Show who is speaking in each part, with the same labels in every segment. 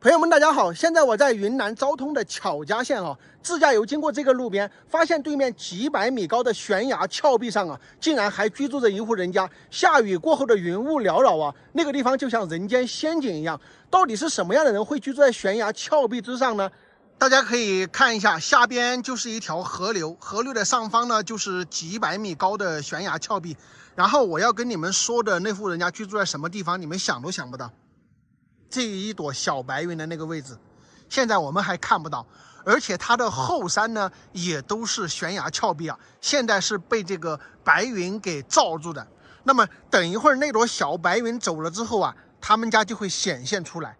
Speaker 1: 朋友们，大家好！现在我在云南昭通的巧家县自驾游经过这个路边，发现对面几百米高的悬崖峭壁上竟然还居住着一户人家。下雨过后的云雾缭绕那个地方就像人间仙境一样。到底是什么样的人会居住在悬崖峭壁之上呢？大家可以看一下，下边就是一条河流，河流的上方呢就是几百米高的悬崖峭壁。然后我要跟你们说的那户人家居住在什么地方，你们想都想不到。这一朵小白云的那个位置，现在我们还看不到，而且它的后山呢也都是悬崖峭壁现在是被这个白云给罩住的。那么等一会儿那朵小白云走了之后他们家就会显现出来。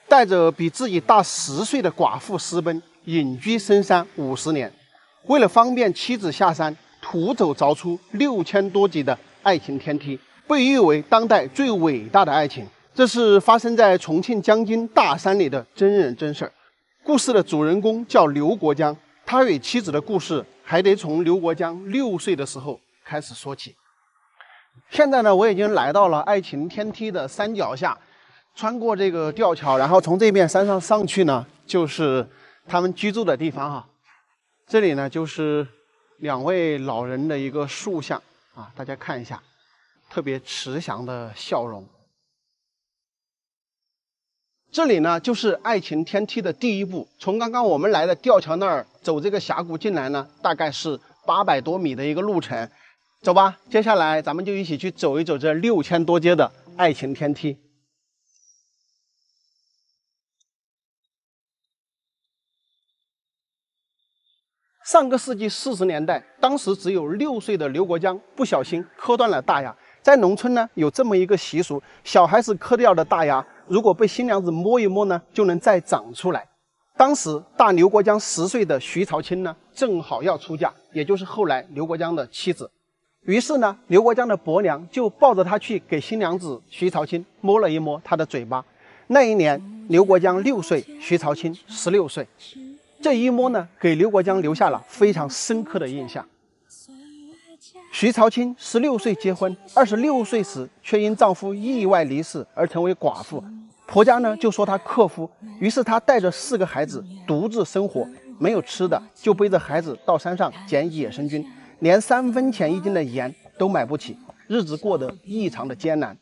Speaker 1: 带着比自己大10岁的寡妇私奔，隐居深山50年，为了方便妻子下山，徒手凿出6000多级的爱情天梯，被誉为当代最伟大的爱情。这是发生在重庆江津大山里的真人真事儿。故事的主人公叫刘国江，他与妻子的故事还得从刘国江6岁的时候开始说起。现在呢，我已经来到了爱情天梯的山脚下。穿过这个吊桥，然后从这边山上上去呢，就是他们居住的地方这里呢，就是2位老人的一个塑像大家看一下，特别慈祥的笑容。这里呢，就是爱情天梯的第一步。从刚刚我们来的吊桥那儿走这个峡谷进来呢，大概是800多米的一个路程。走吧，接下来咱们就一起去走一走这6000多阶的爱情天梯。上个世纪40年代，当时只有6岁的刘国江不小心磕断了大牙。在农村呢，有这么一个习俗，小孩子磕掉的大牙，如果被新娘子摸一摸呢，就能再长出来。当时大刘国江10岁的徐朝清呢，正好要出嫁，也就是后来刘国江的妻子。于是呢，刘国江的伯娘就抱着他去给新娘子徐朝清摸了一摸她的嘴巴。那一年，刘国江6岁，徐朝清16岁。这一摸呢，给刘国江留下了非常深刻的印象。徐朝清16岁结婚，26岁时却因丈夫意外离世而成为寡妇，婆家呢就说她克夫，于是她带着4个孩子独自生活，没有吃的就背着孩子到山上捡野生菌，连3分钱1斤的盐都买不起，日子过得异常的艰难。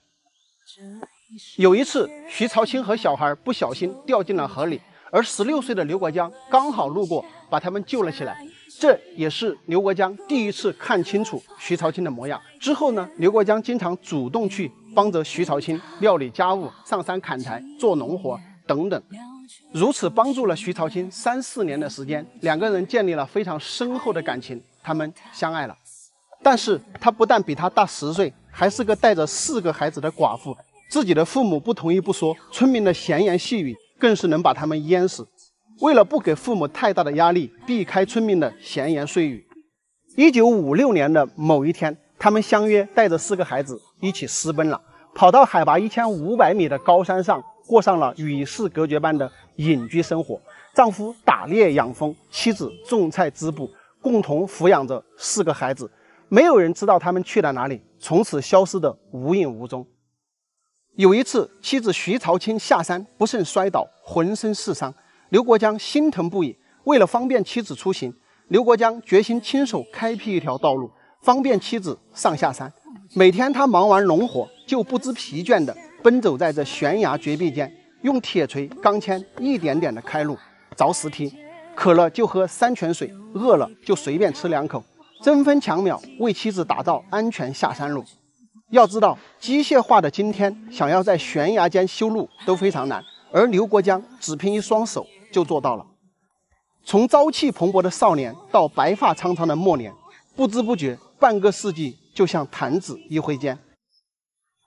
Speaker 1: 有一次，徐朝清和小孩不小心掉进了河里，而16岁的刘国江刚好路过，把他们救了起来。这也是刘国江第一次看清楚徐朝清的模样。之后呢，刘国江经常主动去帮着徐朝清料理家务、上山砍柴、做农活等等，如此帮助了徐朝清3、4年的时间，两个人建立了非常深厚的感情，他们相爱了。但是他不但比他大10岁，还是个带着4个孩子的寡妇，自己的父母不同意不说，村民的闲言细语更是能把他们淹死。为了不给父母太大的压力，避开村民的闲言碎语，1956年的某一天，他们相约带着4个孩子一起私奔了，跑到海拔1500米的高山上，过上了与世隔绝般的隐居生活。丈夫打猎养蜂，妻子种菜织布，共同抚养着4个孩子。没有人知道他们去了哪里，从此消失得无影无踪。有一次，妻子徐朝清下山不慎摔倒，浑身是伤。刘国江心疼不已，为了方便妻子出行，刘国江决心亲手开辟一条道路，方便妻子上下山。每天他忙完农活，就不知疲倦地奔走在这悬崖绝壁间，用铁锤、钢钎一点点地开路，凿石梯。渴了就喝山泉水，饿了就随便吃2口，争分抢秒为妻子打造安全下山路。要知道，机械化的今天，想要在悬崖间修路都非常难，而刘国江只凭一双手就做到了。从朝气蓬勃的少年到白发苍苍的末年，不知不觉半个世纪就像弹指一挥间。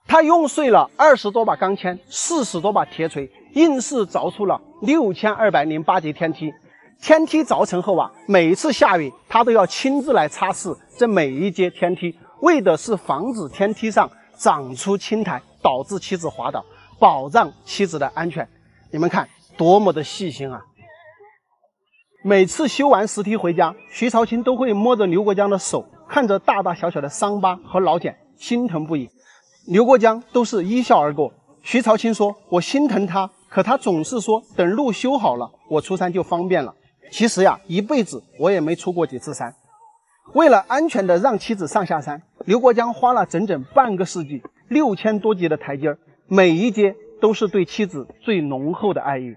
Speaker 1: 他用碎了20多把钢钎，40多把铁锤，硬是凿出了6208节天梯。天梯凿成后啊，每一次下雨，他都要亲自来擦拭这每一阶天梯，为的是防止天梯上长出青苔，导致妻子滑倒，保障妻子的安全。你们看，多么的细心啊！每次修完石梯回家，徐朝清都会摸着刘国江的手，看着大大小小的伤疤和老茧，心疼不已。刘国江都是一笑而过。徐朝清说：“我心疼他，可他总是说等路修好了，我出山就方便了。其实呀，一辈子我也没出过几次山。”为了安全的让妻子上下山，刘国江花了整整半个世纪，6000多级的台阶，每一阶都是对妻子最浓厚的爱意。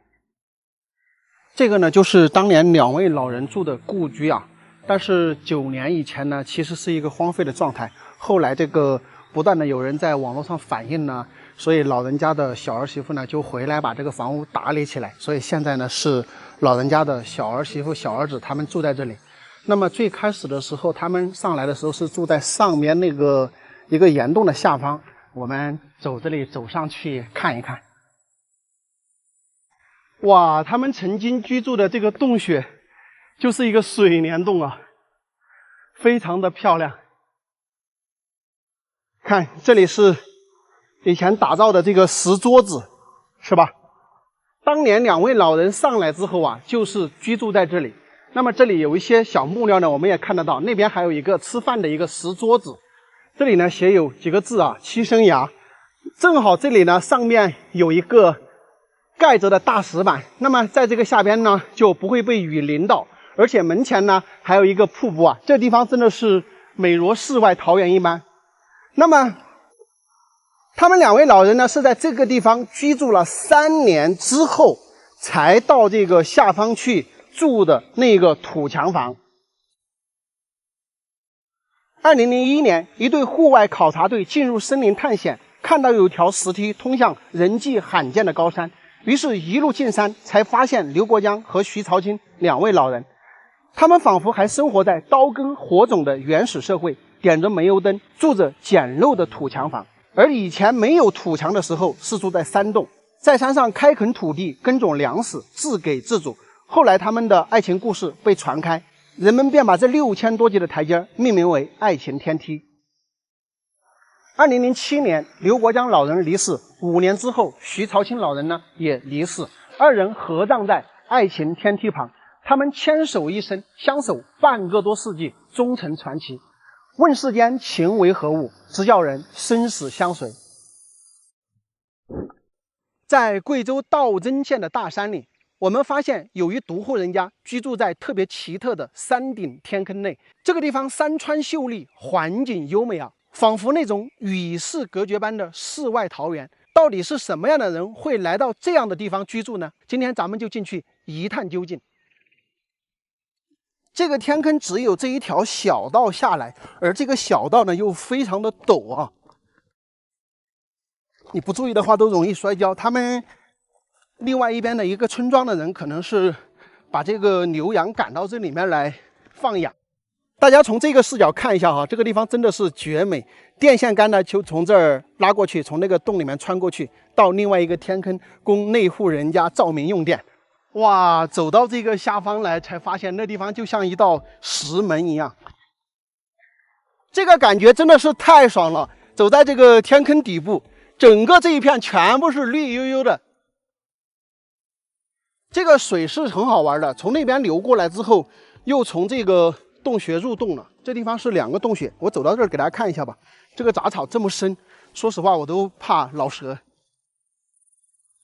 Speaker 1: 这个呢，就是当年2位老人住的故居啊。但是9年以前呢，其实是一个荒废的状态。后来这个不断的有人在网络上反映呢，所以老人家的小儿媳妇呢就回来把这个房屋打理起来。所以现在呢是老人家的小儿媳妇、小儿子他们住在这里。那么最开始的时候，他们上来的时候是住在上面那个一个岩洞的下方。我们走这里走上去看一看。哇，他们曾经居住的这个洞穴就是一个水帘洞啊，非常的漂亮。看，这里是以前打造的这个石桌子，是吧？当年2位老人上来之后啊，就是居住在这里。那么这里有一些小木料呢，我们也看得到，那边还有一个吃饭的一个石桌子。这里呢写有几个字啊，七生崖。正好这里呢上面有一个盖着的大石板，那么在这个下边呢就不会被雨淋到，而且门前呢还有一个瀑布啊，这地方真的是美如世外桃源一般。那么他们2位老人呢是在这个地方居住了3年之后，才到这个下方去住的那个土墙房。2001年，一队户外考察队进入森林探险，看到有条石梯通向人迹罕见的高山，于是一路进山，才发现刘国江和徐朝清2位老人。他们仿佛还生活在刀耕火种的原始社会，点着煤油灯，住着简陋的土墙房。而以前没有土墙的时候，是住在山洞，在山上开垦土地，耕种粮食，自给自足。后来他们的爱情故事被传开，人们便把这6000多级的台阶命名为爱情天梯。2007年，刘国江老人离世，5年之后，徐朝清老人呢也离世，2人合葬在爱情天梯旁。他们牵手一生，相守半个多世纪，终成传奇。问世间情为何物，直叫人生死相随。在贵州道真县的大山里，我们发现有一独户人家居住在特别奇特的山顶天坑内。这个地方山川秀丽，环境优美啊，仿佛那种与世隔绝般的世外桃源。到底是什么样的人会来到这样的地方居住呢？今天咱们就进去一探究竟。这个天坑只有这一条小道下来，而这个小道呢又非常的陡啊，你不注意的话都容易摔跤。他们另外一边的一个村庄的人可能是把这个牛羊赶到这里面来放养。大家从这个视角看一下哈，这个地方真的是绝美。电线杆呢就从这儿拉过去，从那个洞里面穿过去，到另外一个天坑供那户人家照明用电。哇，走到这个下方来才发现那地方就像一道石门一样，这个感觉真的是太爽了。走在这个天坑底部，整个这一片全部是绿油油的。这个水是很好玩的，从那边流过来之后，又从这个洞穴入洞了。这地方是2个洞穴，我走到这儿给大家看一下吧。这个杂草这么深，说实话我都怕老蛇。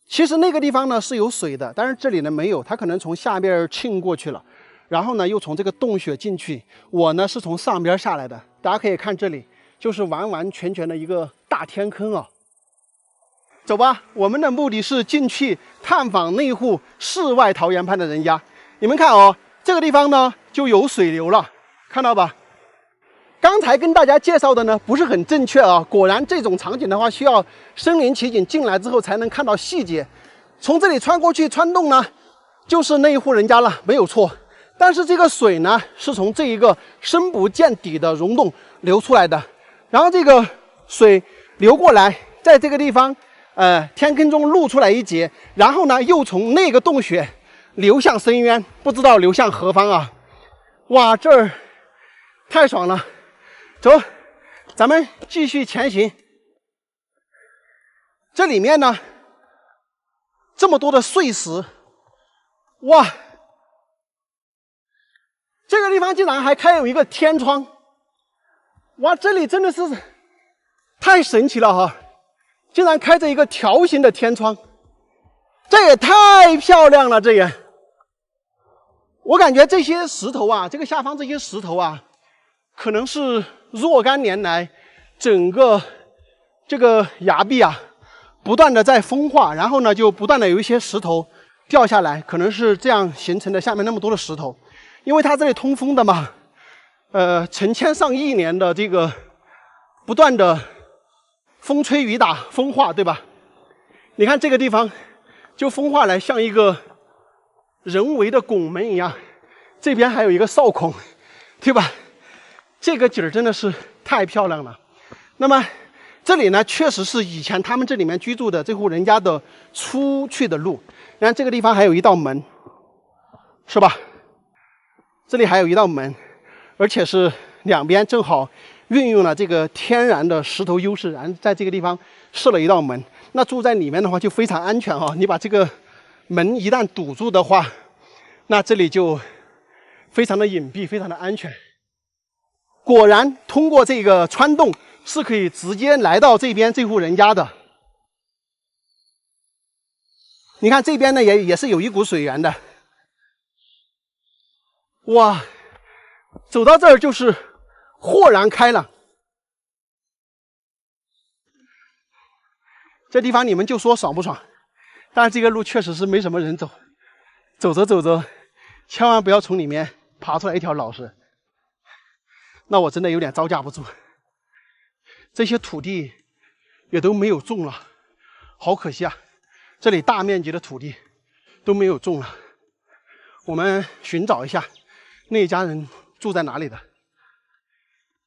Speaker 1: 其实那个地方呢是有水的，但是这里呢没有，它可能从下边沁过去了，然后呢又从这个洞穴进去。我呢是从上边下来的，大家可以看这里，就是完完全全的一个大天坑啊。走吧，我们的目的是进去探访那户世外桃源般的人家。你们看哦，这个地方呢就有水流了，看到吧？刚才跟大家介绍的呢不是很正确啊，果然这种场景的话需要身临其境进来之后才能看到细节。从这里穿过去穿洞呢，就是那一户人家了，没有错。但是这个水呢是从这一个深不见底的溶洞流出来的，然后这个水流过来，在这个地方天坑中露出来一截，然后呢又从那个洞穴流向深渊，不知道流向何方啊。哇，这儿太爽了。走，咱们继续前行。这里面呢，这么多的碎石，哇！这个地方竟然还开有一个天窗，哇！这里真的是太神奇了哈，竟然开着一个条形的天窗，这也太漂亮了，这也。我感觉这些石头啊，这个下方这些石头啊，可能是若干年来整个这个崖壁啊不断的在风化，然后呢就不断的有一些石头掉下来，可能是这样形成的下面那么多的石头。因为它这里通风的嘛，成千上亿年的这个不断的风吹雨打风化，对吧？你看这个地方就风化来像一个人为的拱门一样，这边还有一个哨孔，对吧？这个景儿真的是太漂亮了。那么这里呢，确实是以前他们这里面居住的这户人家的出去的路。你看这个地方还有一道门，是吧？这里还有一道门，而且是两边正好运用了这个天然的石头优势，然后在这个地方设了一道门。那住在里面的话就非常安全哈，你把这个门一旦堵住的话，那这里就非常的隐蔽，非常的安全。果然，通过这个穿洞是可以直接来到这边这户人家的。你看这边呢，也是有一股水源的。哇，走到这儿就是豁然开朗。这地方你们就说爽不爽？但是这个路确实是没什么人走，走着走着，千万不要从里面爬出来一条老蛇，那我真的有点招架不住。这些土地也都没有种了，好可惜啊！这里大面积的土地都没有种了。我们寻找一下那一家人住在哪里的。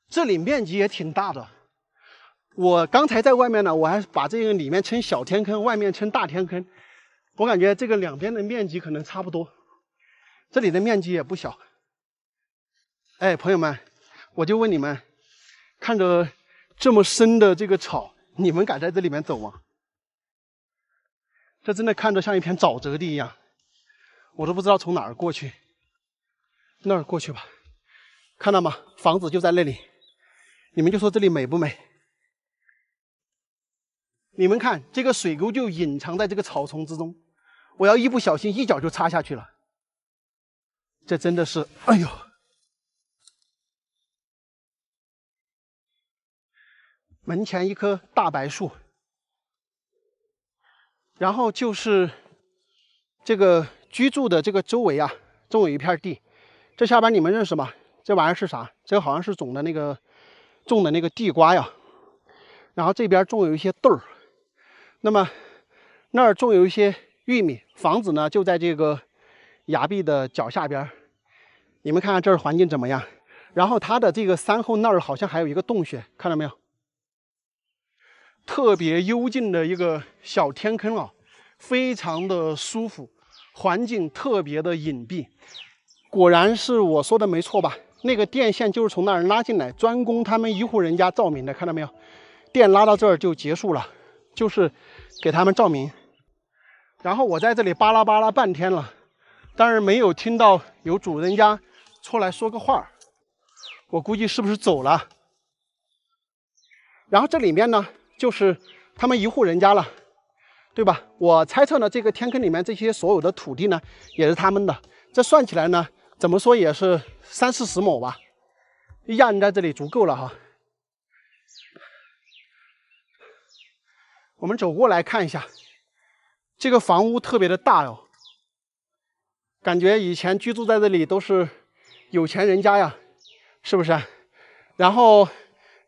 Speaker 1: 这里面积也挺大的。我刚才在外面呢，我还把这个里面称小天坑，外面称大天坑。我感觉这个两边的面积可能差不多，这里的面积也不小。哎，朋友们，我就问你们，看着这么深的这个草，你们敢在这里面走吗？这真的看着像一片沼泽地一样，我都不知道从哪儿过去。那儿过去吧，看到吗？房子就在那里，你们就说这里美不美？你们看，这个水沟就隐藏在这个草丛之中，我要一不小心一脚就插下去了。这真的是，哎呦！门前一棵大白树，然后就是这个居住的这个周围啊，周围一片地，这下边你们认识吗？这玩意儿是啥？这个好像是种的那个地瓜呀。然后这边种有一些豆儿，那么那儿种有一些玉米。房子呢就在这个崖壁的脚下边。你们看看这儿环境怎么样？然后它的这个山后那儿好像还有一个洞穴，看到没有？特别幽静的一个小天坑啊，非常的舒服，环境特别的隐蔽。果然是我说的没错吧？那个电线就是从那儿拉进来，专供他们一户人家照明的，看到没有？电拉到这儿就结束了，就是给他们照明。然后我在这里巴拉巴拉半天了，但是没有听到有主人家出来说个话，我估计是不是走了？然后这里面呢，就是他们一户人家了，对吧？我猜测呢，这个天坑里面这些所有的土地呢，也是他们的。这算起来呢，怎么说也是30-40亩吧，一家人在这里足够了哈。我们走过来看一下，这个房屋特别的大哟，感觉以前居住在这里都是有钱人家呀，是不是？然后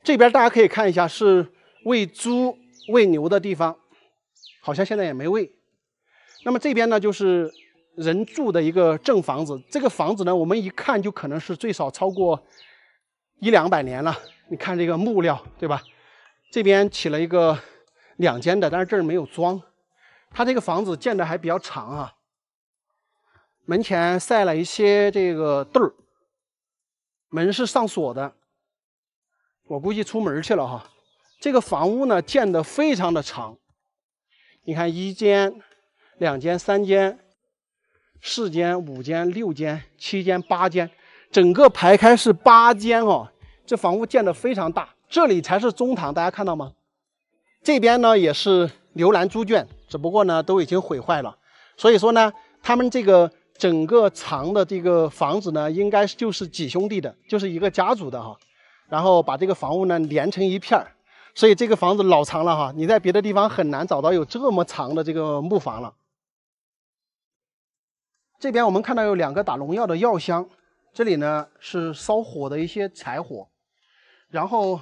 Speaker 1: 这边大家可以看一下，是喂猪喂牛的地方，好像现在也没喂。那么这边呢，就是人住的一个正房子。这个房子呢，我们一看就可能是最少超过100-200年了。你看这个木料，对吧？这边起了一个2间的，但是这儿没有装。它这个房子建的还比较长啊。门前晒了一些这个豆儿，门是上锁的，我估计出门去了哈。这个房屋呢建得非常的长，你看1间、2间、3间、4间、5间、6间、7间、8间，整个排开是8间哦。这房屋建得非常大，这里才是中堂，大家看到吗？这边呢也是刘兰猪圈，只不过呢都已经毁坏了。所以说呢，他们这个整个长的这个房子呢，应该就是几兄弟的，就是一个家族的哈。然后把这个房屋呢连成一片儿，所以这个房子老长了哈，你在别的地方很难找到有这么长的这个木房了。这边我们看到有2个打农药的药箱，这里呢是烧火的一些柴火，然后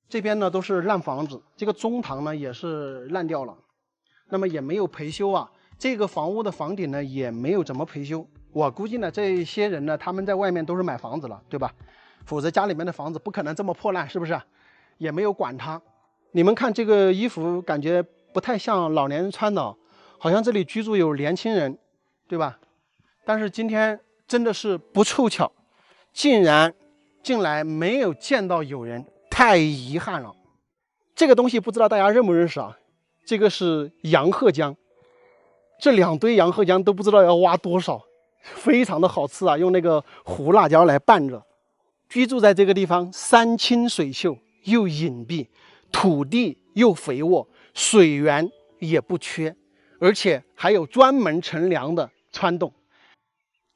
Speaker 1: 这边呢都是烂房子，这个中堂呢也是烂掉了，那么也没有培修啊。这个房屋的房顶呢也没有怎么培修，我估计呢这些人呢他们在外面都是买房子了，对吧？否则家里面的房子不可能这么破烂，是不是？也没有管它。你们看这个衣服，感觉不太像老年人穿的，好像这里居住有年轻人，对吧？但是今天真的是不凑巧，竟然进来没有见到有人，太遗憾了。这个东西不知道大家认不认识啊？这个是洋鹤姜，这2堆洋鹤姜都不知道要挖多少，非常的好吃啊，用那个胡辣椒来拌着。居住在这个地方，山清水秀又隐蔽，土地又肥沃，水源也不缺，而且还有专门乘凉的川洞。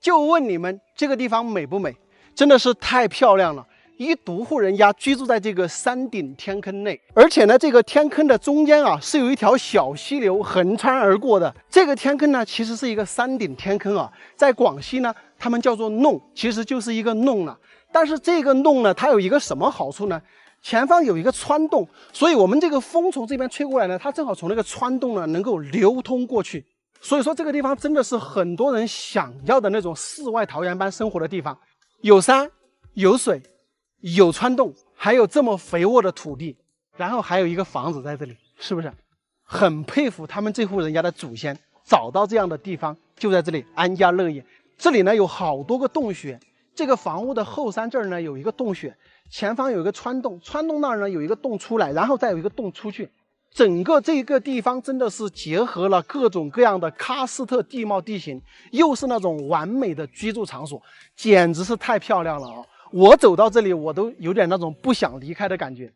Speaker 1: 就问你们，这个地方美不美？真的是太漂亮了！一独户人家居住在这个山顶天坑内，而且呢，这个天坑的中间啊，是有一条小溪流横穿而过的。这个天坑呢，其实是一个山顶天坑啊，在广西呢，他们叫做弄，其实就是一个弄了。但是这个弄呢，它有一个什么好处呢？前方有一个穿洞，所以我们这个风从这边吹过来呢，它正好从那个穿洞呢能够流通过去。所以说这个地方真的是很多人想要的那种世外桃源般生活的地方，有山有水有穿洞，还有这么肥沃的土地，然后还有一个房子在这里，是不是很佩服他们这户人家的祖先找到这样的地方，就在这里安家乐业。这里呢有好多个洞穴，这个房屋的后山这儿呢有一个洞穴，前方有一个穿洞，穿洞那儿呢有一个洞出来，然后再有一个洞出去。整个这个地方真的是结合了各种各样的喀斯特地貌地形，又是那种完美的居住场所，简直是太漂亮了啊！我走到这里，我都有点那种不想离开的感觉。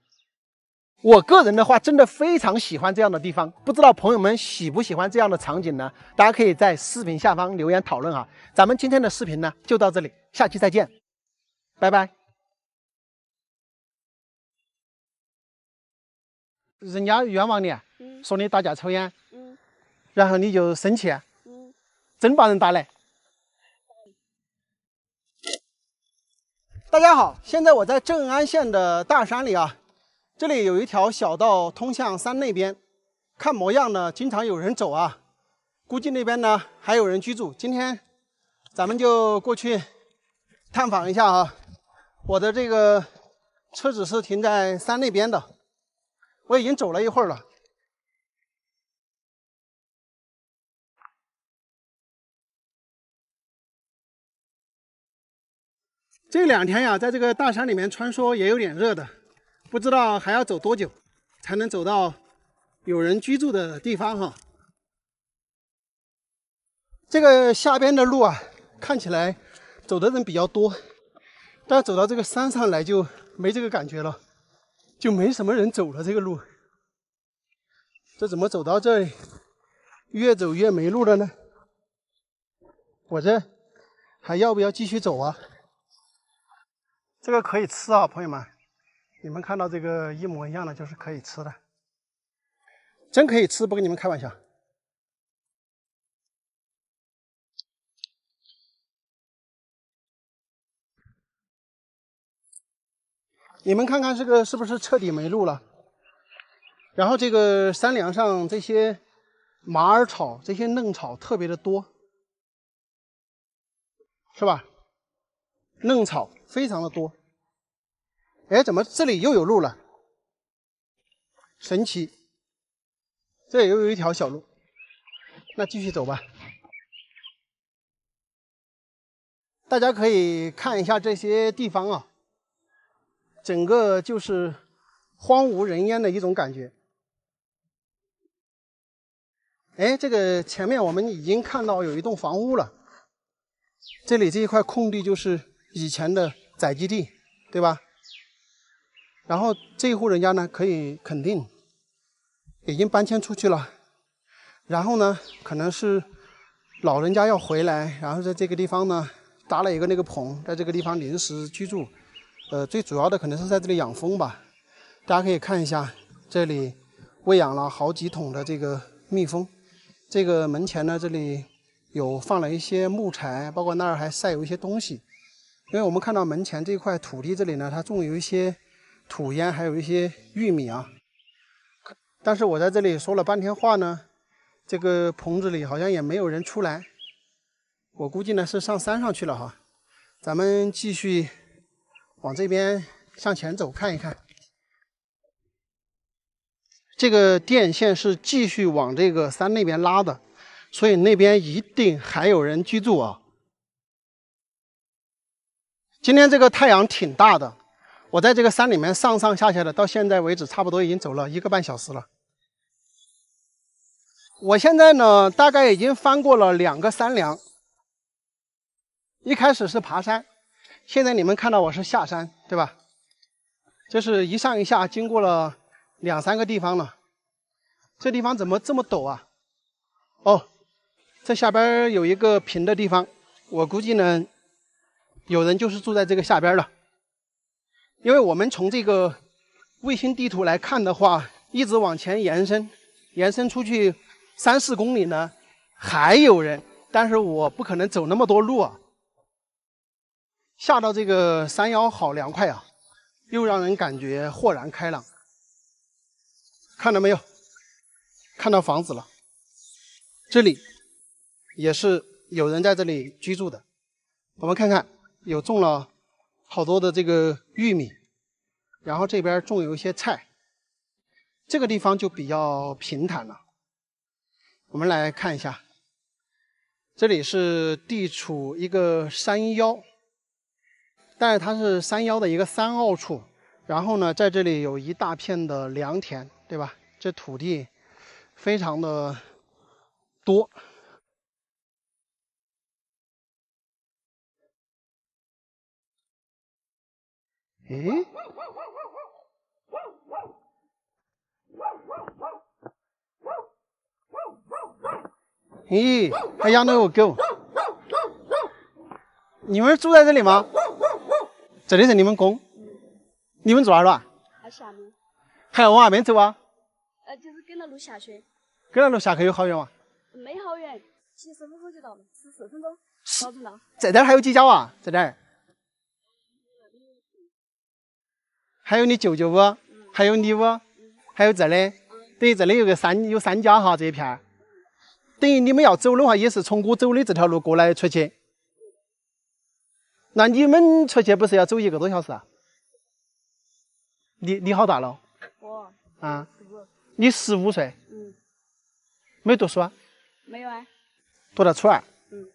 Speaker 1: 我个人的话，真的非常喜欢这样的地方，不知道朋友们喜不喜欢这样的场景呢？大家可以在视频下方留言讨论啊。咱们今天的视频呢就到这里，下期再见，拜拜。人家冤枉你，说你打架抽烟，然后你就生气，真把人打来。大家好，现在我在正安县的大山里啊，这里有一条小道通向山那边，看模样呢，经常有人走啊，估计那边呢还有人居住。今天咱们就过去探访一下啊。我的这个车子是停在山那边的，我已经走了一会儿了。这2天呀，在这个大山里面穿梭也有点热的，不知道还要走多久才能走到有人居住的地方哈。这个下边的路啊，看起来走的人比较多，但走到这个山上来就没这个感觉了，就没什么人走了这个路。这怎么走到这里越走越没路了呢？我这还要不要继续走啊？这个可以吃啊，朋友们，你们看到这个一模一样的就是可以吃的，真可以吃，不跟你们开玩笑。你们看看这个是不是彻底没路了？然后这个山梁上这些马耳草、这些嫩草特别的多，是吧？嫩草非常的多。哎，怎么这里又有路了？神奇！这里又有一条小路，那继续走吧。大家可以看一下这些地方啊，整个就是荒无人烟的一种感觉。哎，这个前面我们已经看到有一栋房屋了，这里这一块空地就是以前的宅基地，对吧？然后这一户人家呢，可以肯定已经搬迁出去了。然后呢，可能是老人家要回来，然后在这个地方呢搭了一个那个棚，在这个地方临时居住。最主要的可能是在这里养蜂吧。大家可以看一下，这里喂养了好几桶的这个蜜蜂。这个门前呢，这里有放了一些木材，包括那儿还晒有一些东西。因为我们看到门前这块土地这里呢，它种有一些土烟，还有一些玉米啊。但是我在这里说了半天话呢，这个棚子里好像也没有人出来，我估计呢是上山上去了哈。咱们继续往这边向前走看一看。这个电线是继续往这个山那边拉的，所以那边一定还有人居住啊。今天这个太阳挺大的，我在这个山里面上上下下的，到现在为止差不多已经走了1个半小时了。我现在呢，大概已经翻过了2个山梁。一开始是爬山，现在你们看到我是下山，对吧？就是一上一下，经过了2、3个地方了。这地方怎么这么陡啊？哦，这下边有一个平的地方，我估计呢，有人就是住在这个下边的。因为我们从这个卫星地图来看的话，一直往前延伸出去3、4公里呢，还有人，但是我不可能走那么多路啊。下到这个山腰好凉快啊，又让人感觉豁然开朗。看到没有？看到房子了，这里也是有人在这里居住的。我们看看，有种了好多的这个玉米，然后这边种有一些菜。这个地方就比较平坦了。我们来看一下，这里是地处一个山腰，但是它是山腰的一个山坳处。然后呢，在这里有一大片的良田，对吧？这土地非常的多。诶，咦，还养了个狗。你们住在这里吗？这里是你们公？你们住哪儿了？
Speaker 2: 还下面。
Speaker 1: 还要往那边走啊？
Speaker 2: 就是跟着路下去。
Speaker 1: 跟着路下去有好远吗？
Speaker 2: 没好远，75分就到了，14分钟，到这了。
Speaker 1: 在这儿还有几家啊？在这儿？还有你舅舅屋，还有你屋，还有这儿的，等于这里有三家哈，这一片儿。等于你们要走的话，也是从我走的这条路过来出去。那你们出去不是要走1个多小时啊？你好大了？
Speaker 2: 我
Speaker 1: 啊，
Speaker 2: 15。
Speaker 1: 你15岁，没读书啊？
Speaker 2: 没有啊。
Speaker 1: 读到初二。
Speaker 2: 嗯。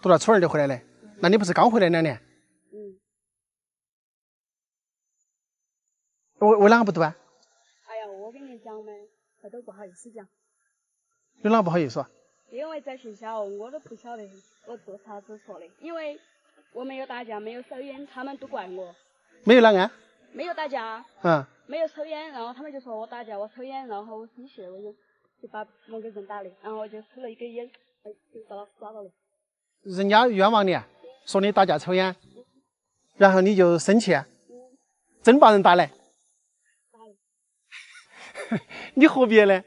Speaker 1: 读到初二就回来了。那你不是刚回来2年？为啷个不读啊？
Speaker 2: 哎呀，我跟你讲嘛，我都不好意思讲。
Speaker 1: 有啷个不好意思啊？
Speaker 2: 因为在学校我都不晓得我做啥子错的，因为我没有打架，没有抽烟，他们都怪我。
Speaker 1: 没有啷个？
Speaker 2: 没有打架。没有抽烟，然后他们就说我打架，我抽烟，然后我生气，我就把某个人打的，然后我就抽了1根烟，就遭老师抓到了。
Speaker 1: 人家冤枉你，说你打架抽烟，然后你就生气，真把人打来。你何必呢？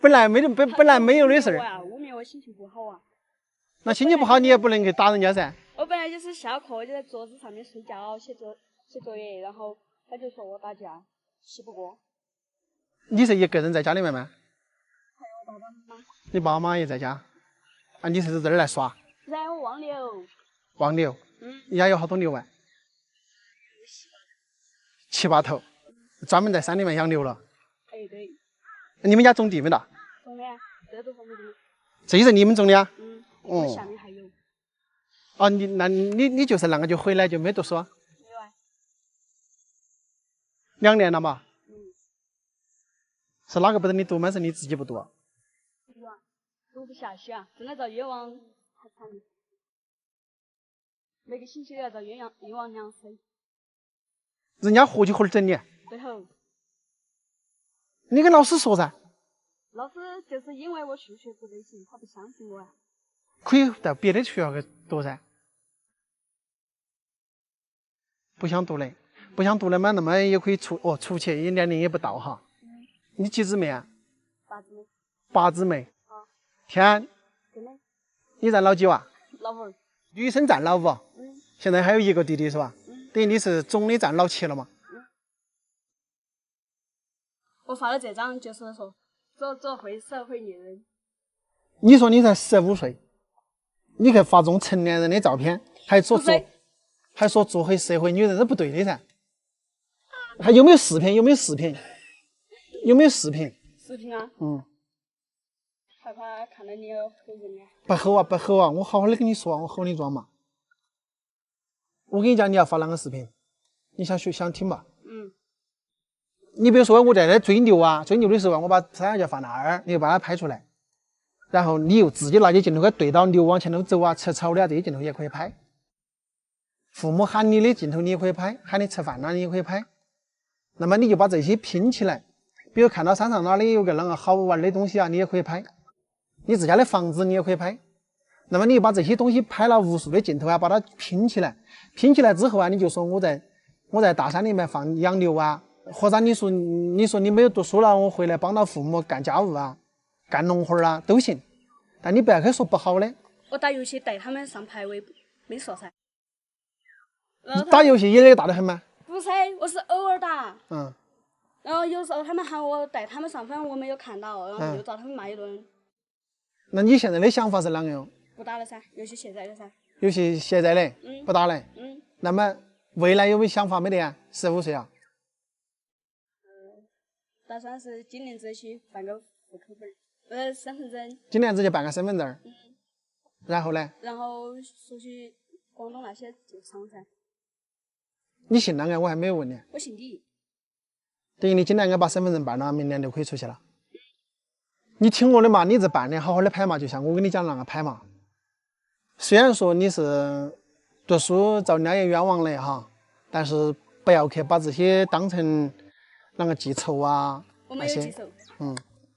Speaker 1: 本来没有的事儿。
Speaker 2: 污蔑我心情不好啊。
Speaker 1: 那心情不好你也不能去打人家噻。
Speaker 2: 我本来就是下课就在桌子上面睡觉写作业，然后他就说我打架，气不过。
Speaker 1: 你是一个人在家里面吗？
Speaker 2: 还有我爸爸妈妈。
Speaker 1: 你爸妈也在家？啊，你是这儿来耍？
Speaker 2: 然后望牛。
Speaker 1: 望牛？人家有好多牛啊？7、8头，专门在山里面养牛了。
Speaker 2: 哎，对。
Speaker 1: 你们家种地没得？
Speaker 2: 种的，这都是我们种的。
Speaker 1: 这是你们种的啊？
Speaker 2: 我下面还有。
Speaker 1: 哦，你就是那个就回来就没读书？
Speaker 2: 没有啊。
Speaker 1: 2年了嘛？是哪个不等你读吗？是你自己不读？
Speaker 2: 读不下去啊！真的遭冤枉，太惨了。每个星期都要遭冤枉2次。
Speaker 1: 人家何去何整你？
Speaker 2: 对头。
Speaker 1: 你跟老师说噻。
Speaker 2: 老师就是因为我数学不得行，他不相信我啊。
Speaker 1: 可以到别的学校去读噻。不想读的嘛，那么也可以出去，也年龄也不到哈。你几姊妹啊
Speaker 2: ？8姊妹。
Speaker 1: 8姊妹。天。
Speaker 2: 真的。
Speaker 1: 你占老几哇？
Speaker 2: 老5。
Speaker 1: 女生占老5。现在还有1个弟弟是吧？等于你是总的占老7了嘛？
Speaker 2: 我发的这张就是说做会社会猎人。
Speaker 1: 你说你才15岁，你去发这种成年人的照片，还说做回社会女人，这不对的噻。还有没有视频？视频
Speaker 2: 啊。害怕看到你有吼人啊。
Speaker 1: 不吼啊！我好好的跟你说啊，我吼你装嘛？我跟你讲，你要发啷个视频？你想听吧？你比如说我在这追牛的时候，我把摄像机放那儿，你就把它拍出来，然后你又自己拿起镜头给对到牛往前头走啊、吃草的这些镜头也可以拍。父母喊你的镜头你也可以拍，喊你吃饭你也可以拍。那么你就把这些拼起来，比如看到山上哪里有个啷个好玩的东西啊，你也可以拍。你自家的房子你也可以拍。那么你把这些东西拍了无数的镜头啊，把它拼起来之后啊，你就说我在大山里面养牛啊。或者你说你没有读书了，我回来帮到父母干家务啊，干农活啊都行，但你不要去说不好的。
Speaker 2: 我打游戏带他们上排位，没说噻。
Speaker 1: 打游戏也大得很吗？
Speaker 2: 不是，我是偶尔打。
Speaker 1: 然
Speaker 2: 后有时候他们喊我带他们上分，我没有看到，然后就遭他们骂一顿。
Speaker 1: 那你现在的想法是啷个哟？
Speaker 2: 不打了噻，游戏卸载了噻。
Speaker 1: 游戏卸载的，不打了。那么未来有没有想法没得啊？15岁啊？
Speaker 2: 打算是今年子去办个户口本，身份证。
Speaker 1: 今年子就办个身份证。然后呢？
Speaker 2: 然后出去广东那些就上噻。
Speaker 1: 你姓啷个？我还没有问你。
Speaker 2: 我姓李。
Speaker 1: 等于你今年应该把身份证办了，明年就可以出去了。你听我的嘛，你这办的好好的拍嘛，就像我跟你讲啷个拍嘛。虽然说你是读书遭人家也冤枉了哈，但是不要去把这些当成啷个记仇啊。
Speaker 2: 我没有记仇。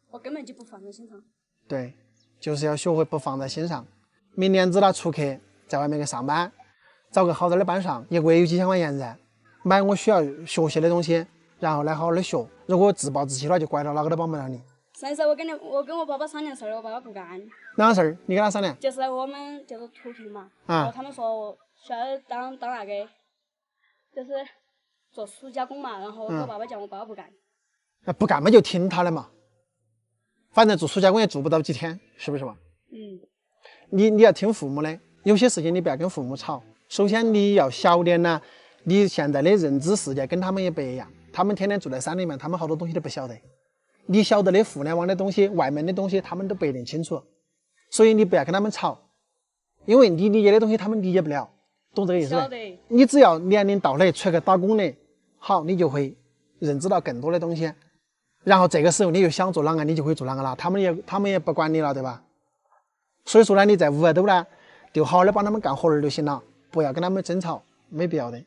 Speaker 2: 我根本就不放在心上。
Speaker 1: 对，就是要学会不放在心上。明年子他出去在外面去上班，找个好点的班上，一个月有几千块钱噻，买我需要学习的东西，然后来好好的学。如果自暴自弃了，就怪到哪个都帮不了你。
Speaker 2: 上次我跟我爸爸商量事儿，我爸爸不干。
Speaker 1: 哪个事儿？你跟他商量？
Speaker 2: 就是我们就是图片嘛，然后他们说需要当那个就是做土加工嘛，然后我爸爸叫我爸不干。
Speaker 3: 那不干嘛就听他的嘛，反正做土加工也做不到几天，是不是嘛？你要听父母的，有些事情你不要跟父母吵。首先你要晓点呢，你现在的认知世界跟他们也不一样，他们天天住在山里面，他们好多东西都不晓得。你晓得的互联网的东西、外面的东西，他们都不一定清楚，所以你不要跟他们吵，因为你理解的东西他们理解不了，懂这个意思？你只要年龄到了，出去打工的，好，你就会认知到更多的东西。然后这个时候你就想做啷个，你就会做啷个了，他们也不管你了，对吧？所以说呢，你在屋外头呢，就好好的帮他们干活儿就行了，不要跟他们争吵，没必要的。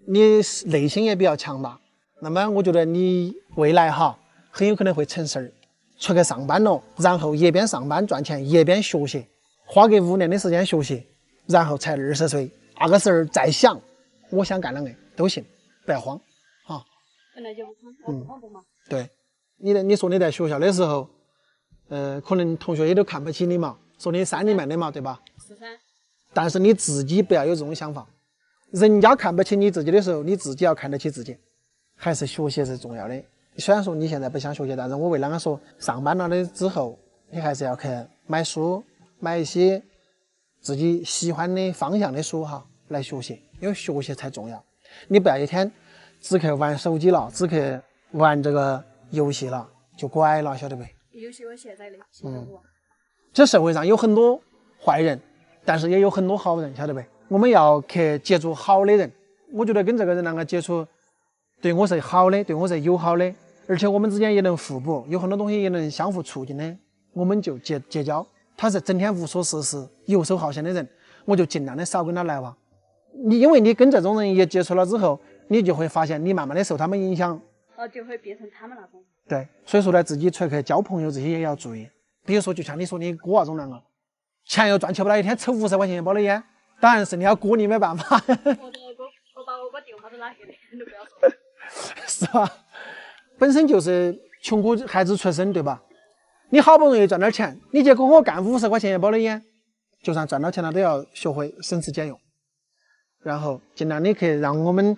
Speaker 3: 你内心也比较强大，那么我觉得你未来哈很有可能会成事儿，出去上班了，然后一边上班赚钱，一边学习，花个5年的时间学习，然后才20岁，那个时候再想我想干啷个都行，不要慌啊。
Speaker 2: 本来就不慌不忙。
Speaker 3: 对。你说你在学校的时候，可能同学也都看不起你嘛，说你山里面的嘛，对吧？
Speaker 2: 是噻。
Speaker 3: 但是你自己不要有这种想法，人家看不起你自己的时候，你自己要看得起自己，还是学习是重要的。虽然说你现在不想学习，但是我为啷个说，上班了的之后，你还是要去买书，买一些自己喜欢的方向的书哈来学习，因为学习才重要。你不要一天只去玩手机了，只去玩这个游戏了就拐了，晓得不？
Speaker 2: 游戏我现在的。
Speaker 3: 这社会上有很多坏人，但是也有很多好人，晓得不？我们要去接触好的人。我觉得跟这个人啷个接触，对我是好的，对我是友好的，而且我们之间也能互补，有很多东西也能相互促进的，我们就结交。他是整天无所事事、游手好闲的人，我就尽量的少跟他来往。因为你跟这种人一接触了之后，你就会发现你慢慢的受他们影响。
Speaker 2: 就会变成他们那种。
Speaker 3: 对，所以说呢，自己出去交朋友这些也要注意。比如说，就像你说你哥那种啷个，钱又赚起不来，一天抽50块钱一包的烟，当然是你要哥，你没办法。
Speaker 2: 我把我哥电话都拿去了，你都不要说。
Speaker 3: 是吧？本身就是穷苦孩子出身，对吧？你好不容易赚点钱，你结果我干50块钱一包的烟，就算赚到钱了，都要学会省吃俭用，然后尽量的可以让我们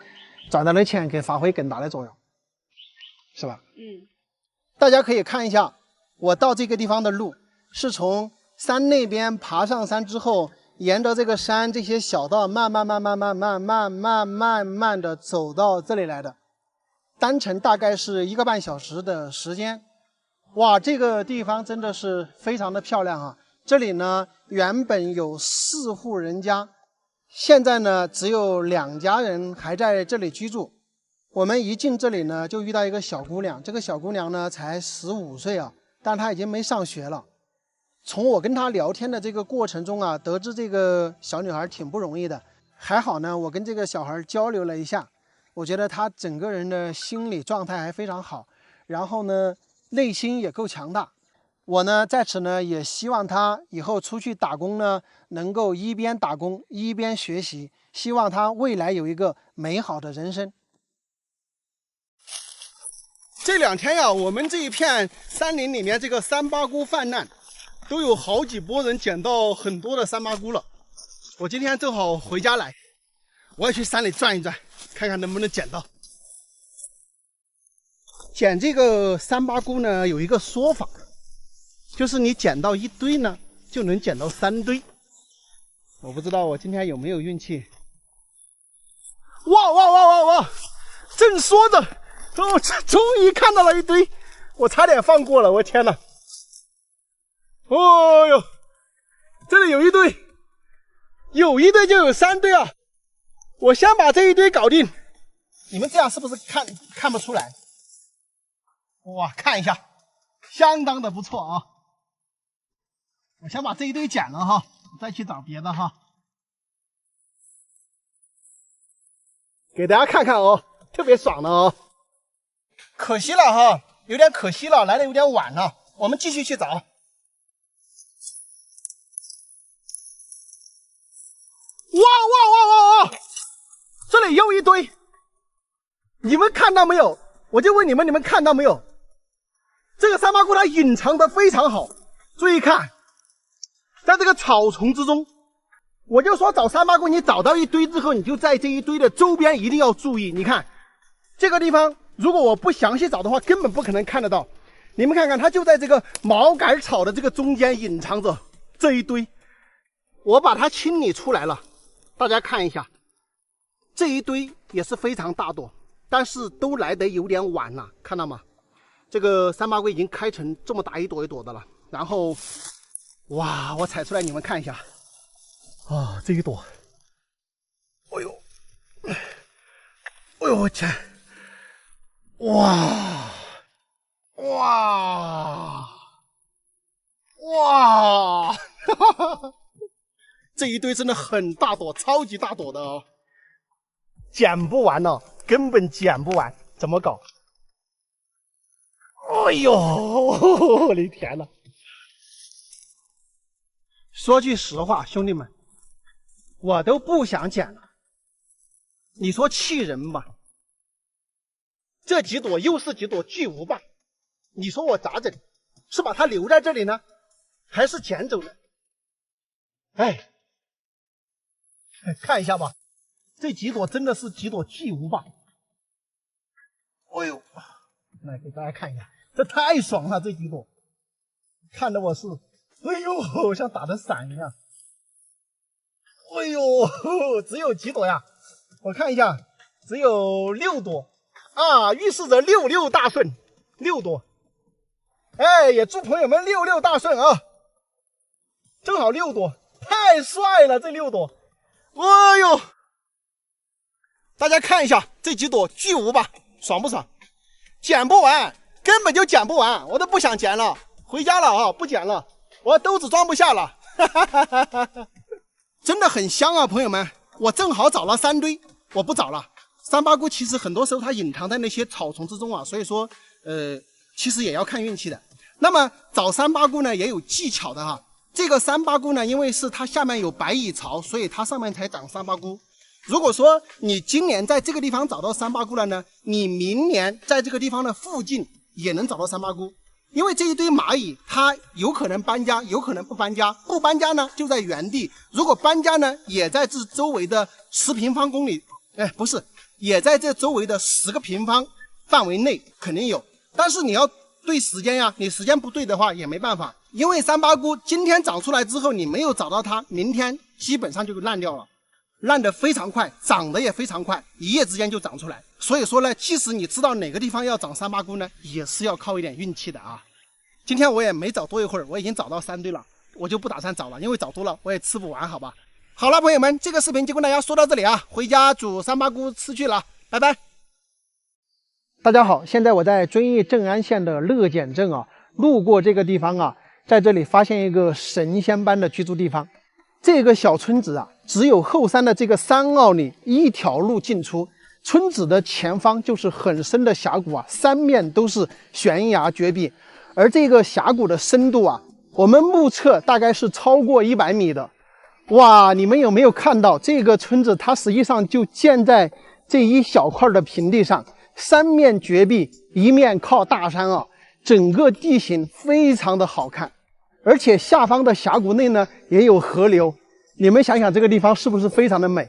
Speaker 3: 赚到的钱可以发挥更大的作用。是吧？大家可以看一下我到这个地方的路，是从山那边爬上山之后，沿着这个山这些小道慢慢的走到这里来的，单程大概是1个半小时的时间。哇，这个地方真的是非常的漂亮啊！这里呢原本有4户人家，现在呢只有2家人还在这里居住。我们一进这里呢，就遇到一个小姑娘。这个小姑娘呢，才15岁啊，但她已经没上学了。从我跟她聊天的这个过程中啊，得知这个小女孩挺不容易的。还好呢，我跟这个小孩交流了一下，我觉得她整个人的心理状态还非常好，然后呢，内心也够强大。我呢，在此呢，也希望她以后出去打工呢，能够一边打工一边学习，希望她未来有一个美好的人生。这2天呀，我们这一片山林里面这个三八菇泛滥，都有好几波人捡到很多的三八菇了。我今天正好回家来，我也去山里转一转，看看能不能捡到。捡这个三八菇呢，有一个说法，就是你捡到1堆呢，就能捡到3堆。我不知道我今天有没有运气。哇！正说着，终于看到了1堆，我差点放过了，我天哪！哦哟，这里有1堆，有1堆就有3堆啊！我先把这1堆搞定，你们这样是不是看不出来？哇，看一下，相当的不错啊！我先把这1堆捡了哈，再去找别的哈，给大家看看哦，特别爽的哦。可惜了哈，有点可惜了，来的有点晚了。我们继续去找。哇！这里又1堆，你们看到没有？我就问你们，你们看到没有？这个三八菇它隐藏的非常好，注意看，在这个草丛之中，
Speaker 1: 我就说找三八菇，你找到一堆之后，你就在这一堆的周边一定要注意。你看这个地方，如果我不详细找的话，根本不可能看得到。你们看看，它就在这个毛杆草的这个中间隐藏着这一堆。我把它清理出来了，大家看一下，这一堆也是非常大朵，但是都来得有点晚了，看到吗？这个三八菇已经开成这么大一朵一朵的了。然后，哇，我采出来你们看一下。啊，这一朵，哎呦，哎呦我天，哇哇哇，哈哈哈，这一堆真的很大朵，超级大朵的哦，捡不完了，根本捡不完，怎么搞？哎呦，我的天呐！说句实话，兄弟们。我都不想捡了，你说气人吧？这几朵又是几朵巨无霸，你说我咋整？是把它留在这里呢，还是捡走呢？哎，看一下吧，这几朵真的是几朵巨无霸。哎呦，来给大家看一下，这太爽了，这几朵，看得我是，哎呦，像打的伞一样。哎呦，只有几朵呀？我看一下，只有6朵啊，预示着66大顺，6朵。哎，也祝朋友们66大顺啊！正好6朵，太帅了，这6朵。哎呦，大家看一下这几朵巨无霸，爽不爽？捡不完，根本就捡不完，我都不想捡了，回家了啊，不捡了，我兜子装不下了。哈哈哈哈哈哈。真的很香啊，朋友们！我正好找了3堆，我不找了。三八菇其实很多时候它隐藏在那些草丛之中啊，所以说，其实也要看运气的。那么找三八菇呢，也有技巧的哈。这个三八菇呢，因为是它下面有白蚁巢，所以它上面才长三八菇。如果说你今年在这个地方找到三八菇了呢，你明年在这个地方的附近也能找到三八菇。因为这一堆蚂蚁，它有可能搬家，有可能不搬家。不搬家呢，就在原地；如果搬家呢，也在这周围的10平方公里，不是，也在这周围的10个平方范围内肯定有。但是你要对时间呀，你时间不对的话也没办法。因为三八菇今天长出来之后，你没有找到它，明天基本上就烂掉了，烂得非常快，长得也非常快，一夜之间就长出来。所以说呢，即使你知道哪个地方要长三八菇呢，也是要靠一点运气的啊。今天我也没找多一会儿，我已经找到3堆了，我就不打算找了，因为找多了我也吃不完，好吧。好了，朋友们，这个视频就跟大家说到这里啊，回家煮三八菇吃去了，拜拜。
Speaker 3: 大家好，现在我在遵义正安县的乐简镇啊，路过这个地方啊，在这里发现一个神仙般的居住地方。这个小村子啊，只有后山的这个山坳里一条路进出，村子的前方就是很深的峡谷啊，三面都是悬崖绝壁，而这个峡谷的深度啊，我们目测大概是超过100米的。哇，你们有没有看到这个村子？它实际上就建在这一小块的平地上，三面绝壁，一面靠大山啊，整个地形非常的好看。而且下方的峡谷内呢也有河流，你们想想这个地方是不是非常的美？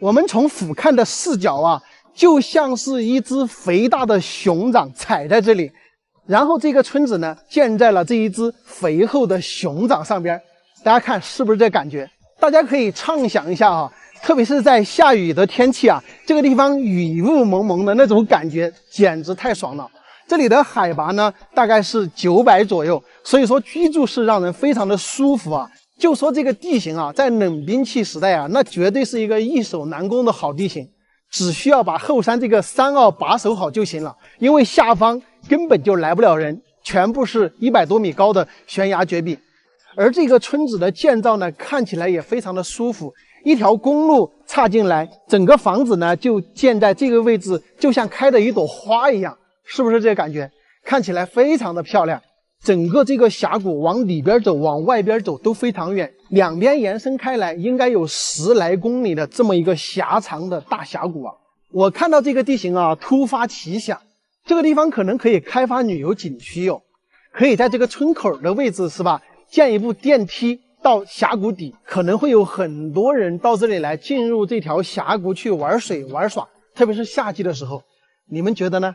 Speaker 3: 我们从俯瞰的视角啊，就像是一只肥大的熊掌踩在这里，然后这个村子呢建在了这一只肥厚的熊掌上边，大家看是不是这感觉？大家可以畅想一下啊，特别是在下雨的天气啊，这个地方雨雾蒙蒙的那种感觉简直太爽了。这里的海拔呢大概是900左右，所以说居住是让人非常的舒服啊。就说这个地形啊，在冷兵器时代啊，那绝对是一个易守难攻的好地形，只需要把后山这个山坳把守好就行了，因为下方根本就来不了人，全部是100多米高的悬崖绝壁。而这个村子的建造呢，看起来也非常的舒服，一条公路插进来，整个房子呢就建在这个位置，就像开的一朵花一样，是不是这个感觉？看起来非常的漂亮。整个这个峡谷往里边走，往外边走都非常远，两边延伸开来，应该有10来公里的这么一个狭长的大峡谷啊。我看到这个地形啊，突发奇想，这个地方可能可以开发旅游景区哦，可以在这个村口的位置是吧，建一部电梯，
Speaker 1: 到峡谷底，可能会有很多人到这里来进入这条峡谷去玩水玩耍，特别是夏季的时候，你们觉得呢？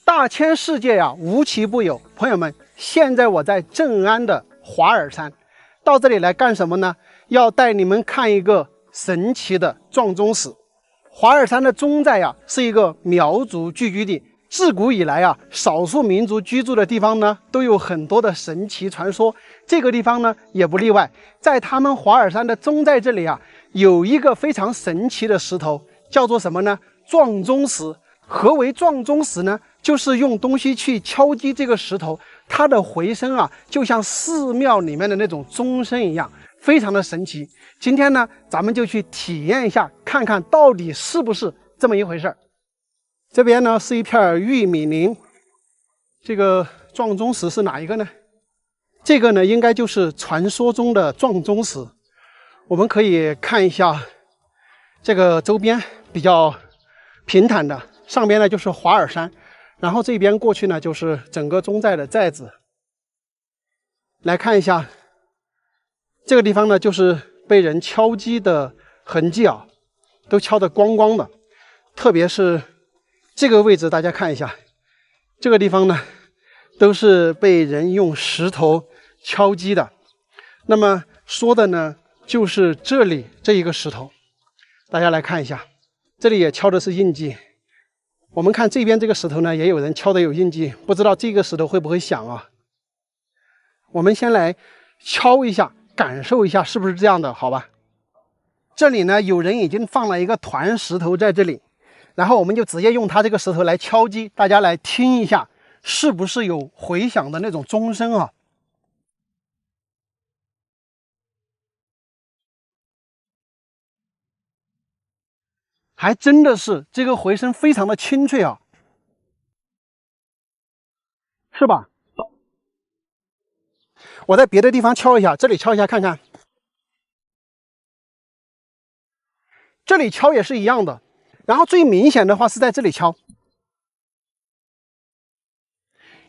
Speaker 1: 大千世界呀，无奇不有。朋友们，现在我在镇安的华尔山，到这里来干什么呢？要带你们看一个神奇的撞钟石。华尔山的中寨呀，是一个苗族聚居地。自古以来啊，少数民族居住的地方呢，都有很多的神奇传说。这个地方呢，也不例外。在他们华尔山的中寨这里啊，有一个非常神奇的石头，叫做什么呢？撞钟石。何为撞钟石呢？就是用东西去敲击这个石头，它的回声啊，就像寺庙里面的那种钟声一样，非常的神奇。今天呢，咱们就去体验一下，看看到底是不是这么一回事儿。这边呢是一片玉米林，这个撞钟石是哪一个呢？这个呢应该就是传说中的撞钟石。我们可以看一下这个周边比较平坦的，上边呢就是华尔山，然后这边过去呢就是整个中寨的寨子。来看一下这个地方呢，就是被人敲击的痕迹啊，都敲得光光的，特别是这个位置，大家看一下，这个地方呢，都是被人用石头敲击的。那么说的呢，就是这里这一个石头，大家来看一下，这里也敲的是印记。我们看这边这个石头呢，也有人敲的有印记，不知道这个石头会不会响啊？我们先来敲一下，感受一下是不是这样的，好吧？这里呢，有人已经放了一个团石头在这里。然后我们就直接用它这个石头来敲击，大家来听一下，是不是有回响的那种钟声啊？还真的是这个回声非常的清脆啊，是吧？我在别的地方敲一下，这里敲一下看看，这里敲也是一样的。然后最明显的话是在这里敲，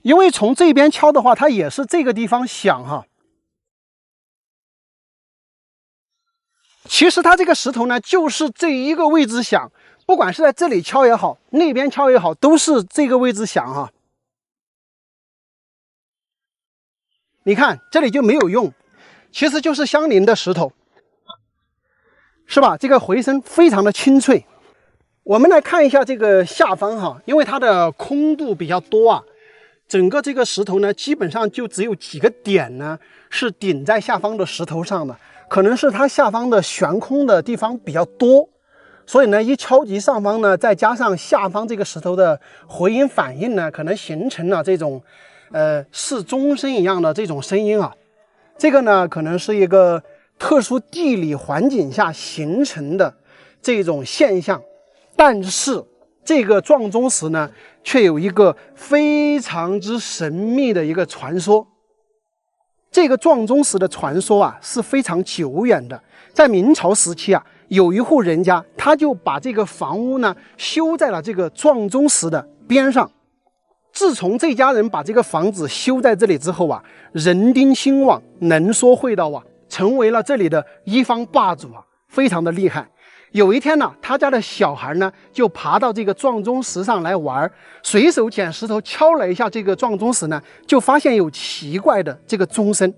Speaker 1: 因为从这边敲的话，它也是这个地方响哈。其实它这个石头呢，就是这一个位置响，不管是在这里敲也好，那边敲也好，都是这个位置响哈。你看这里就没有用，其实就是相邻的石头，是吧？这个回声非常的清脆。我们来看一下这个下方哈，因为它的空度比较多啊，整个这个石头呢，基本上就只有几个点呢是顶在下方的石头上的，可能是它下方的悬空的地方比较多，所以呢，一敲击上方呢，再加上下方这个石头的回音反应呢，可能形成了这种似钟声一样的这种声音啊。这个呢，可能是一个特殊地理环境下形成的这种现象。但是这个撞钟石呢，却有一个非常之神秘的一个传说。这个撞钟石的传说啊，是非常久远的。在明朝时期啊，有一户人家，他就把这个房屋呢修在了这个撞钟石的边上。自从这家人把这个房子修在这里之后啊，人丁兴旺，能说会道啊，成为了这里的一方霸主啊，非常的厉害。有一天呢，他家的小孩呢就爬到这个撞钟石上来玩，随手捡石头敲了一下这个撞钟石呢，就发现有奇怪的这个钟声。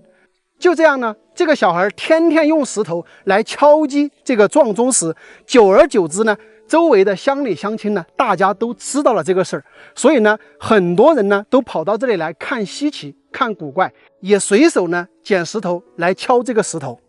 Speaker 1: 就这样呢，这个小孩天天用石头来敲击这个撞钟石，久而久之呢，周围的乡里乡亲呢，大家都知道了这个事儿，所以呢，很多人呢都跑到这里来看稀奇、看古怪，也随手呢捡石头来敲这个石头。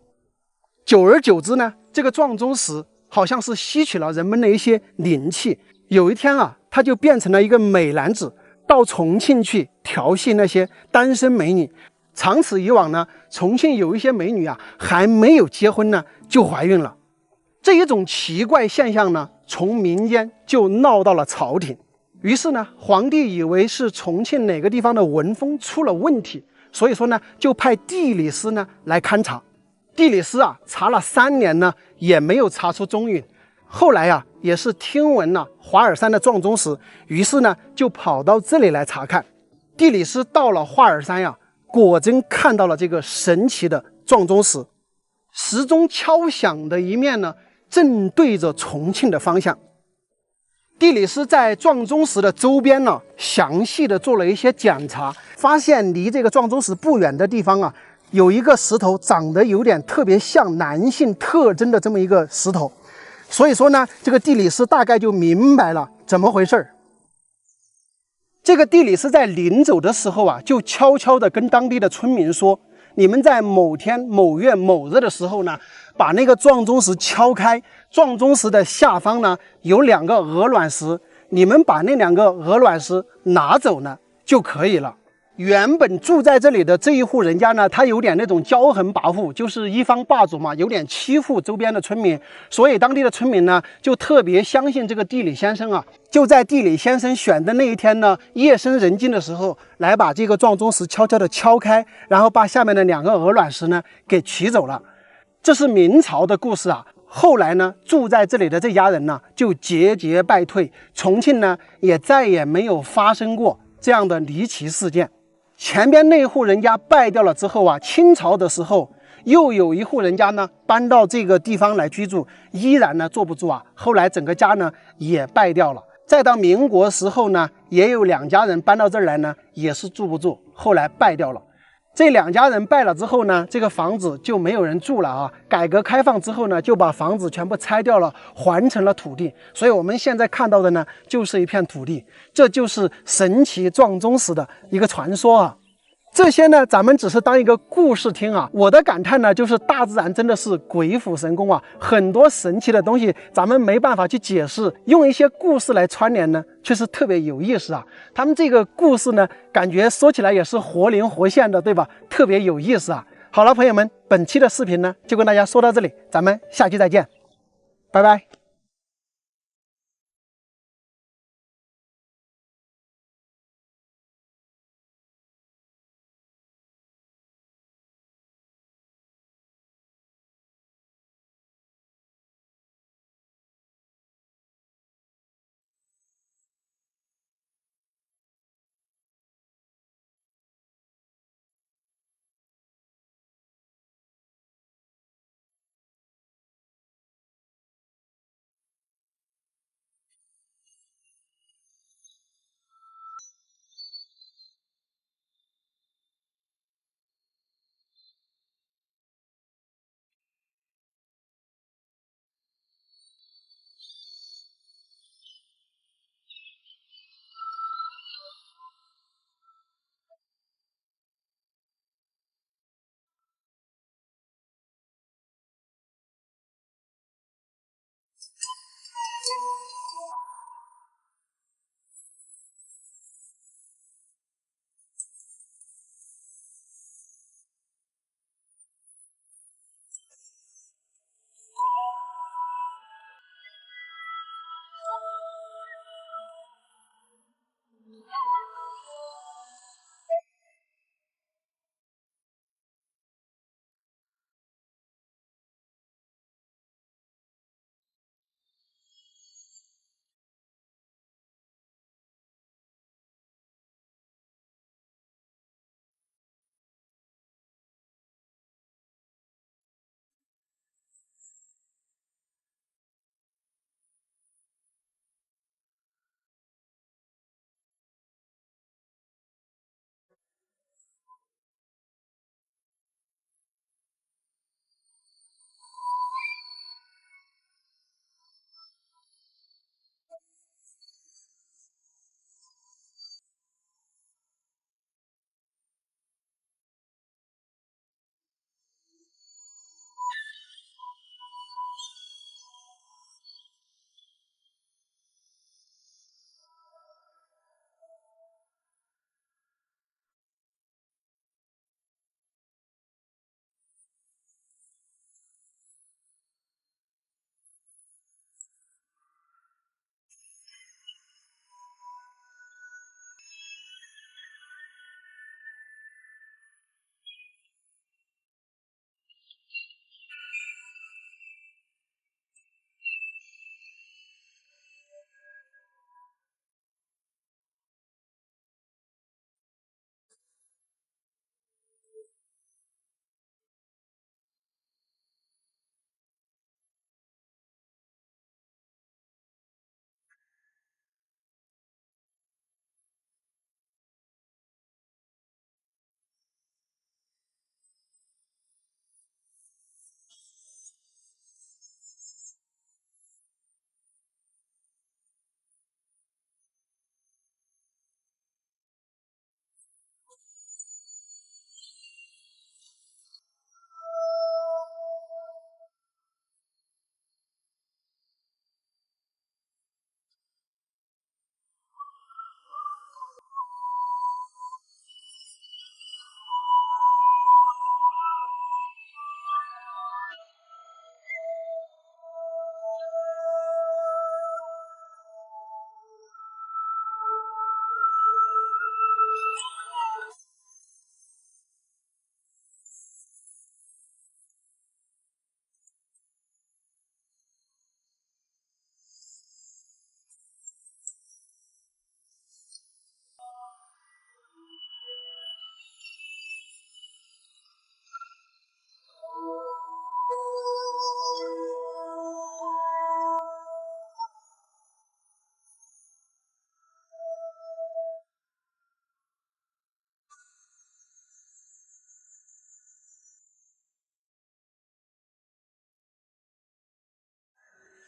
Speaker 1: 久而久之呢，这个撞钟石好像是吸取了人们的一些灵气。有一天啊，他就变成了一个美男子，到重庆去调戏那些单身美女。长此以往呢，重庆有一些美女啊，还没有结婚呢，就怀孕了。这一种奇怪现象呢，从民间就闹到了朝廷。于是呢，皇帝以为是重庆哪个地方的文风出了问题，所以说呢，就派地理师呢来勘察。地理师啊，查了3年呢，也没有查出踪影。后来啊，也是听闻了华尔山的撞钟石，于是呢，就跑到这里来查看。地理师到了华尔山呀，果真看到了这个神奇的撞钟石。时钟敲响的一面呢，正对着重庆的方向。地理师在撞钟石的周边呢，详细的做了一些检查，发现离这个撞钟石不远的地方啊，有一个石头长得有点特别像男性特征的这么一个石头。所以说呢，这个地理师大概就明白了怎么回事儿。这个地理师在临走的时候啊，就悄悄地跟当地的村民说：“你们在某天某月某日的时候呢，把那个撞钟石敲开，撞钟石的下方呢有2个鹅卵石，你们把那2个鹅卵石拿走呢就可以了。”原本住在这里的这一户人家呢，他有点那种骄横跋扈，就是一方霸主嘛，有点欺负周边的村民，所以当地的村民呢就特别相信这个地理先生啊，就在地理先生选的那一天呢，夜深人静的时候，来把这个撞钟石悄悄的敲开，然后把下面的2个鹅卵石呢给取走了。这是明朝的故事啊。后来呢，住在这里的这家人呢就节节败退，重庆呢也再也没有发生过这样的离奇事件。前边那户人家败掉了之后啊，清朝的时候又有一户人家呢搬到这个地方来居住，依然呢坐不住啊，后来整个家呢也败掉了。再到民国时候呢，也有2家人搬到这儿来呢，也是住不住，后来败掉了。这2家人败了之后呢，这个房子就没有人住了啊。改革开放之后呢，就把房子全部拆掉了，还成了土地。所以我们现在看到的呢，就是一片土地。这就是神奇撞钟石的一个传说啊。这些呢，咱们只是当一个故事听啊。我的感叹呢，就是大自然真的是鬼斧神工啊，很多神奇的东西咱们没办法去解释，用一些故事来串联呢，却是特别有意思啊。他们这个故事呢，感觉说起来也是活灵活现的，对吧？特别有意思啊。好了，朋友们，本期的视频呢，就跟大家说到这里，咱们下期再见，拜拜。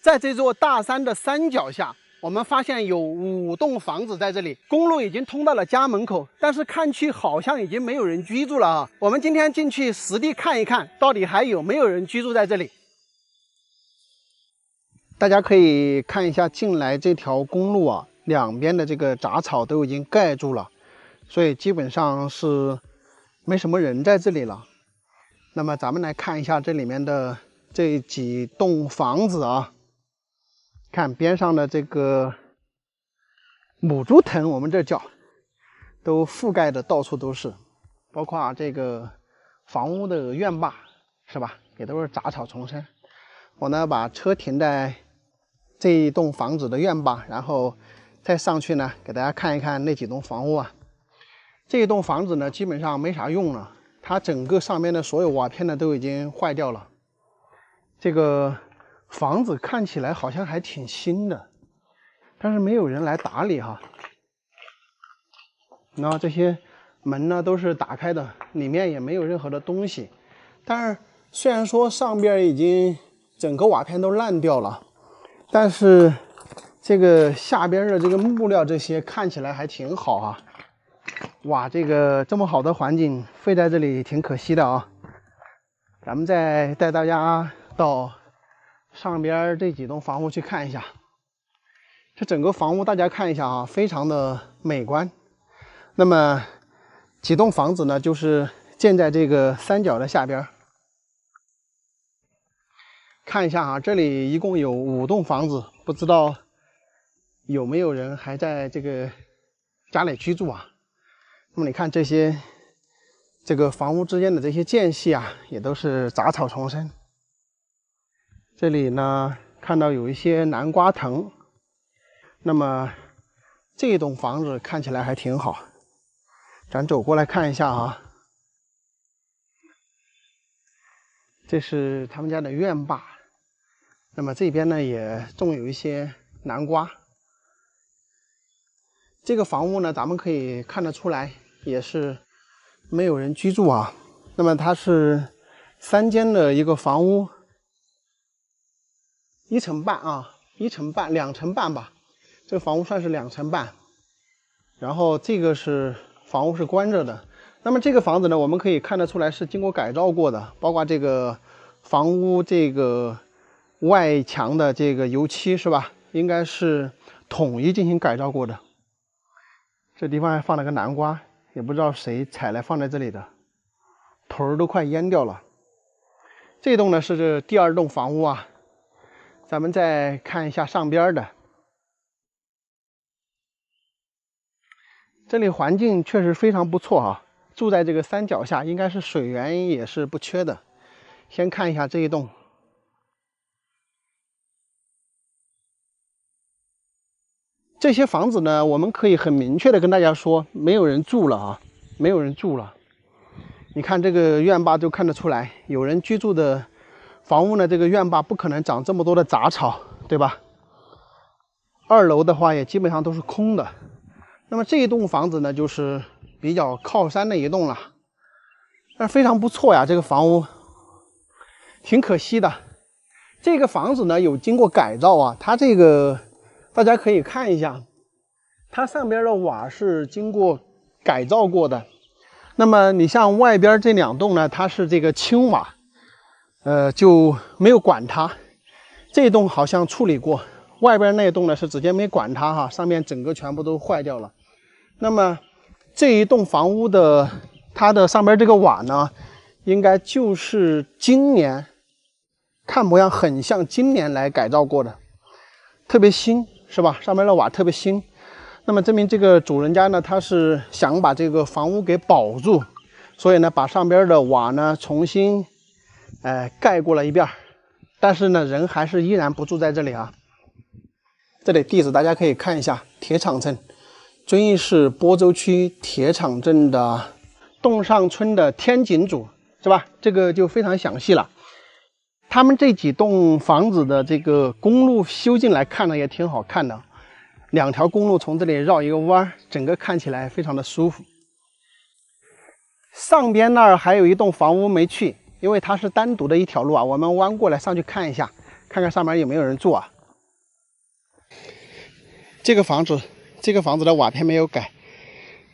Speaker 1: 在这座大山的山脚下，我们发现有5栋房子在这里，公路已经通到了家门口，但是看去好像已经没有人居住了啊。我们今天进去实地看一看，到底还有没有人居住在这里。大家可以看一下进来这条公路啊，两边的这个杂草都已经盖住了，所以基本上是没什么人在这里了。那么咱们来看一下这里面的这几栋房子啊，看边上的这个母猪藤，我们这叫都覆盖的到处都是，包括这个房屋的院坝是吧，也都是杂草丛生。我呢把车停在这一栋房子的院坝，然后再上去呢给大家看一看那几栋房屋啊。这一栋房子呢基本上没啥用了，它整个上面的所有瓦片呢都已经坏掉了。这个房子看起来好像还挺新的，但是没有人来打理哈。然后这些门呢都是打开的，里面也没有任何的东西。但是虽然说上边已经整个瓦片都烂掉了，但是这个下边的这个木料这些看起来还挺好啊。哇，这个这么好的环境废在这里挺可惜的啊。咱们再带大家到上边这几栋房屋去看一下。这整个房屋大家看一下啊，非常的美观。那么几栋房子呢就是建在这个山脚的下边。看一下啊，这里一共有5栋房子，不知道有没有人还在这个家里居住啊。那么你看这个房屋之间的这些间隙啊，也都是杂草丛生。这里呢看到有一些南瓜藤，那么这一栋房子看起来还挺好，咱走过来看一下啊。这是他们家的院坝，那么这边呢也种有一些南瓜。这个房屋呢咱们可以看得出来也是没有人居住啊。那么它是3间的一个房屋，1层半啊，1层半2层半吧，这个房屋算是2层半。然后这个是房屋是关着的。那么这个房子呢我们可以看得出来是经过改造过的，包括这个房屋这个外墙的这个油漆是吧，应该是统一进行改造过的。这地方还放了个南瓜，也不知道谁采来放在这里的，头儿都快淹掉了。这栋呢是这第2栋房屋啊。咱们再看一下上边的，这里环境确实非常不错啊，住在这个山脚下，应该是水源也是不缺的。先看一下这一栋，这些房子呢我们可以很明确的跟大家说，没有人住了啊，没有人住了。你看这个院坝就看得出来，有人居住的房屋呢，这个院坝不可能长这么多的杂草，对吧？2楼的话也基本上都是空的。那么这一栋房子呢就是比较靠山的一栋了，但非常不错呀，这个房屋挺可惜的。这个房子呢有经过改造啊，它这个大家可以看一下，它上边的瓦是经过改造过的。那么你像外边这2栋呢，它是这个青瓦，就没有管它。这栋好像处理过，外边那栋呢是直接没管它哈，上面整个全部都坏掉了。那么这一栋房屋的它的上边这个瓦呢，应该就是今年，看模样很像今年来改造过的，特别新是吧？上面的瓦特别新。那么证明这个主人家呢，他是想把这个房屋给保住，所以呢把上边的瓦呢重新盖过了一遍，但是呢人还是依然不住在这里啊。这里地址大家可以看一下，铁厂镇，遵义市播州区铁厂镇的洞上村的天井组是吧？这个就非常详细了。他们这几栋房子的这个公路修进来看呢也挺好看的，2条公路从这里绕一个弯，整个看起来非常的舒服。上边那儿还有一栋房屋没去，因为它是单独的一条路啊，我们弯过来上去看一下，看看上面有没有人住啊。这个房子的瓦片没有改，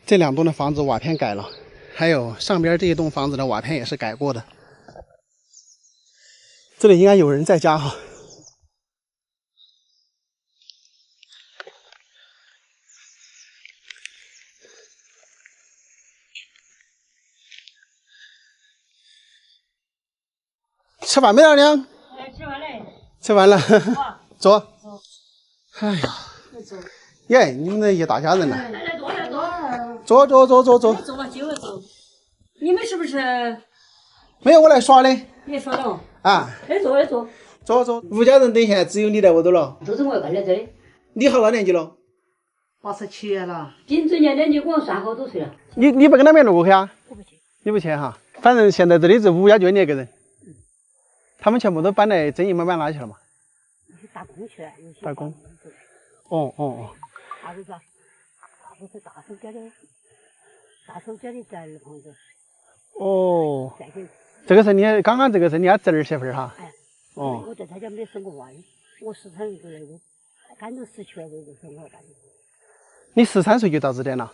Speaker 1: 这2栋的房子瓦片改了，还有上边这一栋房子的瓦片也是改过的。这里应该有人在家哈。吃饭没老娘？
Speaker 2: 吃完了。
Speaker 1: 吃完了。坐。哎呀。耶，你们这一大家人呢。
Speaker 2: 来坐。
Speaker 1: 坐。
Speaker 2: 坐吧，就坐。你们是不是？
Speaker 1: 没有，我来耍的。
Speaker 2: 你耍了？
Speaker 1: 啊。
Speaker 2: 来坐。
Speaker 1: 坐。吴家人等现在只有你在屋头了。
Speaker 2: 都是我干在这里。
Speaker 1: 你好大年纪了
Speaker 4: ？87了。
Speaker 2: 今年的你给我算好多岁了？
Speaker 1: 你不跟他们录去啊？
Speaker 2: 我不去。
Speaker 1: 你不去哈？反正现在这里是吴家就你一个人。他们全部都搬来正义慢慢哪去了嘛？
Speaker 2: 打工去了。
Speaker 1: 打工。哦。
Speaker 2: 他是啥？他不是大手家的侄儿房子。
Speaker 1: 哦。这个是你刚刚这个是你家侄儿媳妇儿哈？
Speaker 2: 哎。
Speaker 1: 哦。
Speaker 2: 我在他家没生过娃的，我13岁就来的，赶着10岁就生我干的。
Speaker 1: 你13岁就到这点了？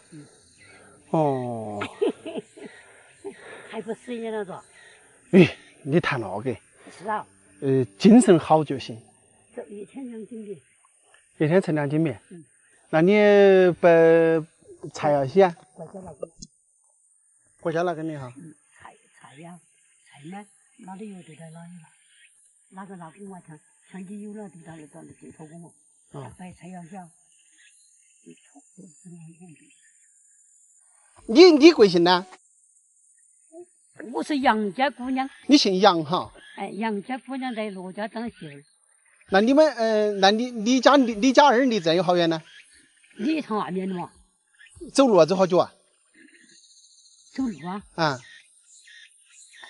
Speaker 1: 哦。
Speaker 2: 还不适应了着？
Speaker 1: 你谈那个？
Speaker 2: 是啊。
Speaker 1: 精神好就行。
Speaker 2: 这一天2斤米。
Speaker 1: 一天称2斤米。那你不菜要洗啊？国家拿给你哈。
Speaker 2: 菜呀，菜呢，哪里有就在哪里了。哪个拿给我抢起有了就到那给托给我。白菜要小。
Speaker 1: 你贵姓呢？
Speaker 2: 我是杨家姑娘。
Speaker 1: 你姓杨哈？
Speaker 2: 哎，杨家姑娘在罗家当媳妇。
Speaker 1: 那你们那你家儿离这有好远呢？
Speaker 2: 离趟外面的嘛。
Speaker 1: 走路走好久啊？
Speaker 2: 走路啊？
Speaker 1: 啊。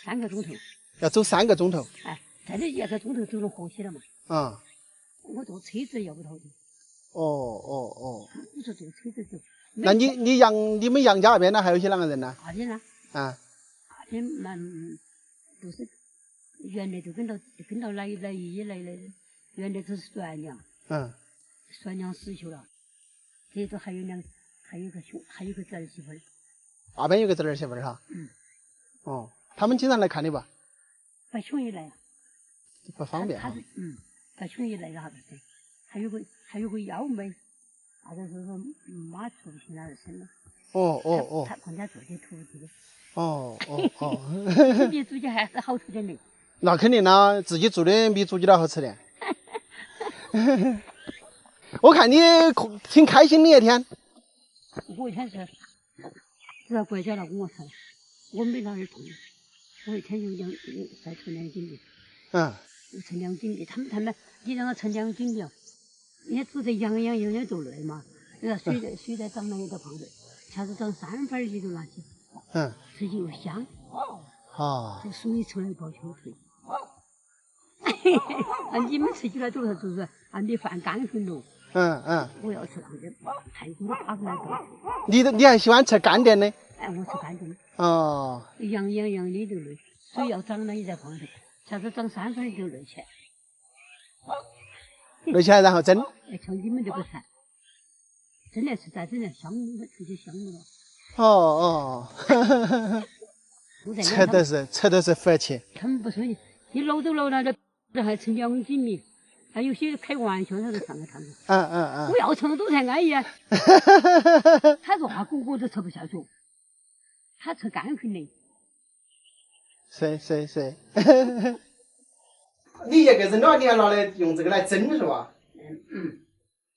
Speaker 2: 3个钟头。
Speaker 1: 要走3个钟头。
Speaker 2: 哎，这里1个钟头走到河西了嘛。
Speaker 1: 啊。
Speaker 2: 我坐车子要不头的。
Speaker 1: 哦。我
Speaker 2: 说坐车子走。
Speaker 1: 那你们杨家那边呢还有些啷个人呢？
Speaker 2: 那边呢？
Speaker 1: 啊。
Speaker 2: 那边都是原来都跟到来的，原来都是算娘。算娘死去了，接着还有个侄儿媳妇儿。
Speaker 1: 那边有个侄儿媳妇儿哈。哦，他们经常来看你吧？
Speaker 2: 白穷也来了。
Speaker 1: 不方便。
Speaker 2: 白穷也来了，不是？还有个幺妹，那就是说妈出去那儿生了。他旁边做的徒弟的。比自己还是好吃点的。
Speaker 1: 那肯定啦，自己做的比自己的好吃点。我看你挺开心的一天。
Speaker 2: 我一天是，只要国家来跟我谈，我没哪儿痛。我一天就再称2斤米。称2斤米，他们你让我称2斤米，人家煮的养的都累嘛。那水在长了也得放着，下次长3分你就拿起。吃起又香。这水出来包秋水。你们吃起来都是就是你饭干很浓。我要吃那个太多的8分来多。
Speaker 1: 你还喜欢吃干点的？
Speaker 2: 哎，我吃干点的。
Speaker 1: 养
Speaker 2: 的都累，水要长了也在放着，下次长3分就累起来。
Speaker 1: 累起来然后蒸。
Speaker 2: 像你们这个菜，蒸来吃再蒸来香，直接香了。
Speaker 1: 吃的是福气。
Speaker 2: 他们不说你捞都捞了，这还称2斤米，还有些开玩笑，他都上个堂子。我要称都才安逸啊。他说话我都吃不下去，他吃干粉的。
Speaker 1: 是。你一个人的话，你还拿来用这个来蒸是吧？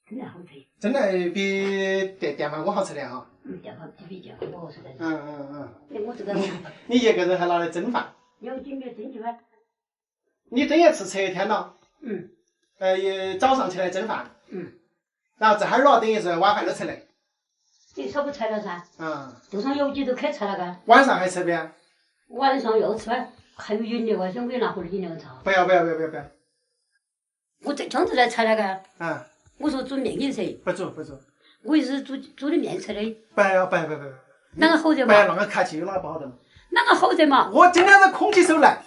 Speaker 2: 蒸来好吃。
Speaker 1: 蒸来比电饭锅好吃点哈。
Speaker 2: 电饭锅好吃点。我这个。
Speaker 1: 你一个人还拿来蒸饭
Speaker 2: ？2斤米蒸起来。
Speaker 1: 你蒸一次吃一天了。早上起来蒸饭。然后这哈儿了，等于是晚饭都吃嘞。
Speaker 2: 你少不吃了噻。路上有几都开吃了干。
Speaker 1: 晚上还吃不呀？
Speaker 2: 晚上要吃饭，还有饮料啊，想给拿回来饮料茶。
Speaker 1: 不要。
Speaker 2: 我这张子来吃了干。我说煮面给你吃。
Speaker 1: 不煮。
Speaker 2: 我也是煮的面吃的。
Speaker 1: 不。
Speaker 2: 啷个好得嘛？
Speaker 1: 不要那个客气，有哪个不好得嘛？
Speaker 2: 啷个好得嘛？
Speaker 1: 我今天是空起手来。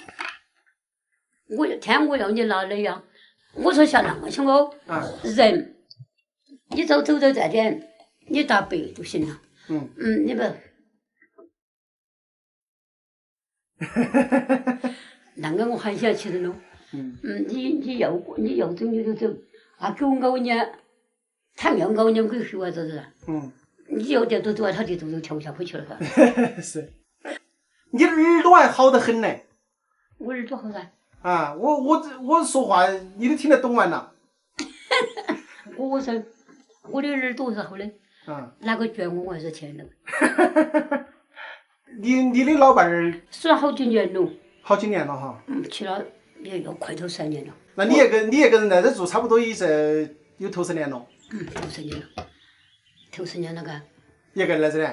Speaker 2: 我要你拿那样，我说像那么些人你走到这点，你打北就行了。你不。那个我还想去的喽。你要走你就走，啊给我熬年，他要熬年给说这是。你要点都走，他就都跳下去了噻。
Speaker 1: 是。你耳朵还好得很呢。
Speaker 2: 我耳朵好噻。
Speaker 1: 啊，我说话你都听得懂完了。
Speaker 2: 我说我的耳朵是好的。哪个捐我还是钱了。
Speaker 1: 你的老伴儿
Speaker 2: 死了好几年了。
Speaker 1: 好几年了哈。
Speaker 2: 去了也要快头3年了。
Speaker 1: 那你也跟人在这住差不多也是有头10年了。
Speaker 2: 头10年了。头10年了嘎。
Speaker 1: 一个人在这里。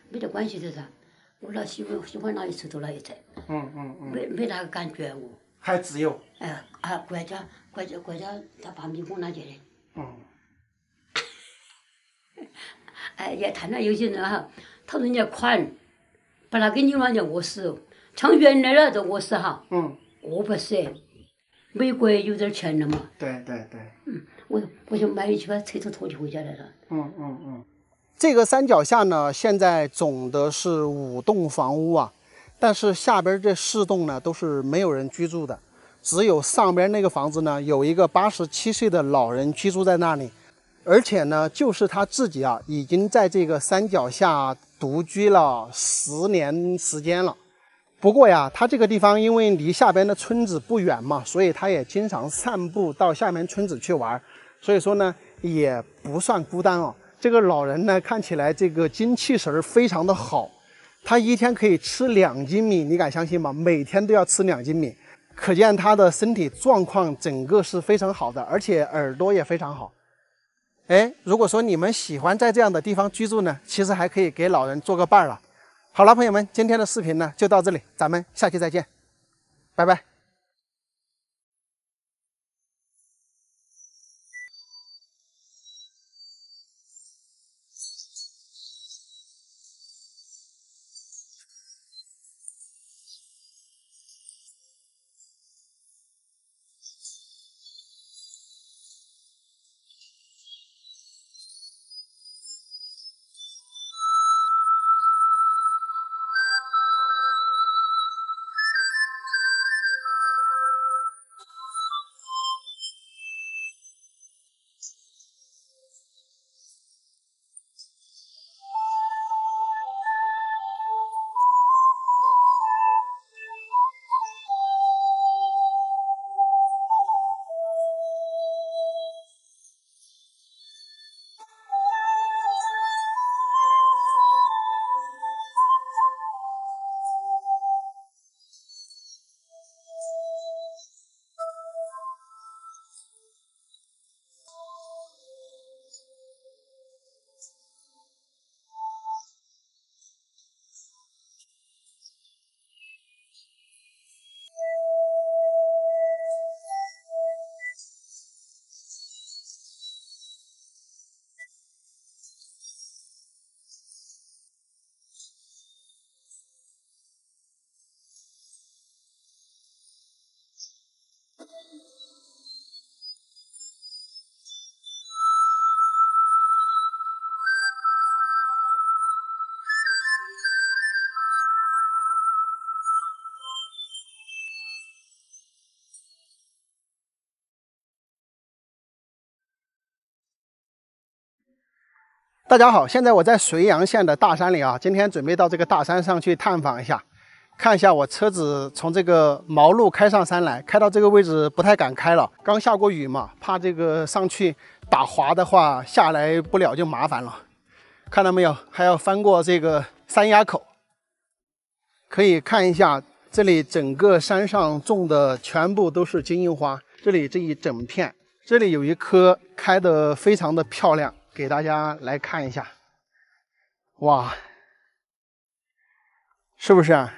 Speaker 2: 没得关系的噻。我老喜欢哪一次都哪一次。没哪个敢捐我。
Speaker 1: 还自由。
Speaker 2: 国家他把米给拿去的。也谈了有些人哈，他人家款，把他给你嘛叫饿死，像原来那种饿死哈。饿不死。美国有点钱了嘛。
Speaker 1: 对。
Speaker 2: 我就买去把车子拖起回家来了。
Speaker 1: 这个山脚下呢，现在总的是5栋房屋啊，但是下边这4栋呢都是没有人居住的，只有上边那个房子呢有一个87岁的老人居住在那里，而且呢就是他自己啊已经在这个山脚下独居了10年时间了。不过呀，他这个地方因为离下边的村子不远嘛，所以他也经常散步到下面村子去玩，所以说呢也不算孤单哦。这个老人呢，看起来这个精气神非常的好，他一天可以吃2斤米，你敢相信吗？每天都要吃2斤米，可见他的身体状况整个是非常好的，而且耳朵也非常好。如果说你们喜欢在这样的地方居住呢，其实还可以给老人做个伴了。好了，朋友们，今天的视频呢就到这里，咱们下期再见，拜拜。大家好，现在我在绥阳县的大山里啊，今天准备到这个大山上去探访一下，看一下我车子从这个毛路开上山来，开到这个位置不太敢开了，刚下过雨嘛，怕这个上去打滑的话下来不了就麻烦了。看到没有，还要翻过这个山崖口，可以看一下这里整个山上种的全部都是金银花，这里这一整片，这里有一棵开得非常的漂亮，给大家来看一下。哇，是不是啊？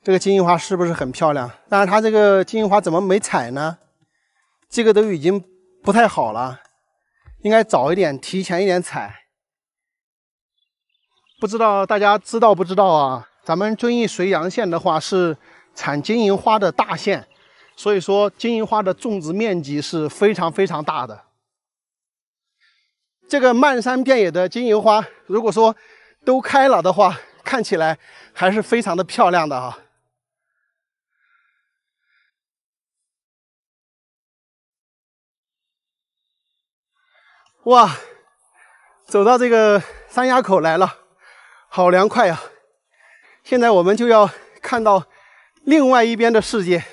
Speaker 1: 这个金银花是不是很漂亮？但是它这个金银花怎么没采呢？这个都已经不太好了，应该早一点提前一点采。不知道大家知道不知道啊？咱们遵义绥阳县的话是产金银花的大县，所以说金银花的种植面积是非常非常大的。这个漫山遍野的金银花，如果说都开了的话，看起来还是非常的漂亮的哈。哇，走到这个山崖口来了，好凉快呀！现在我们就要看到另外一边的世界，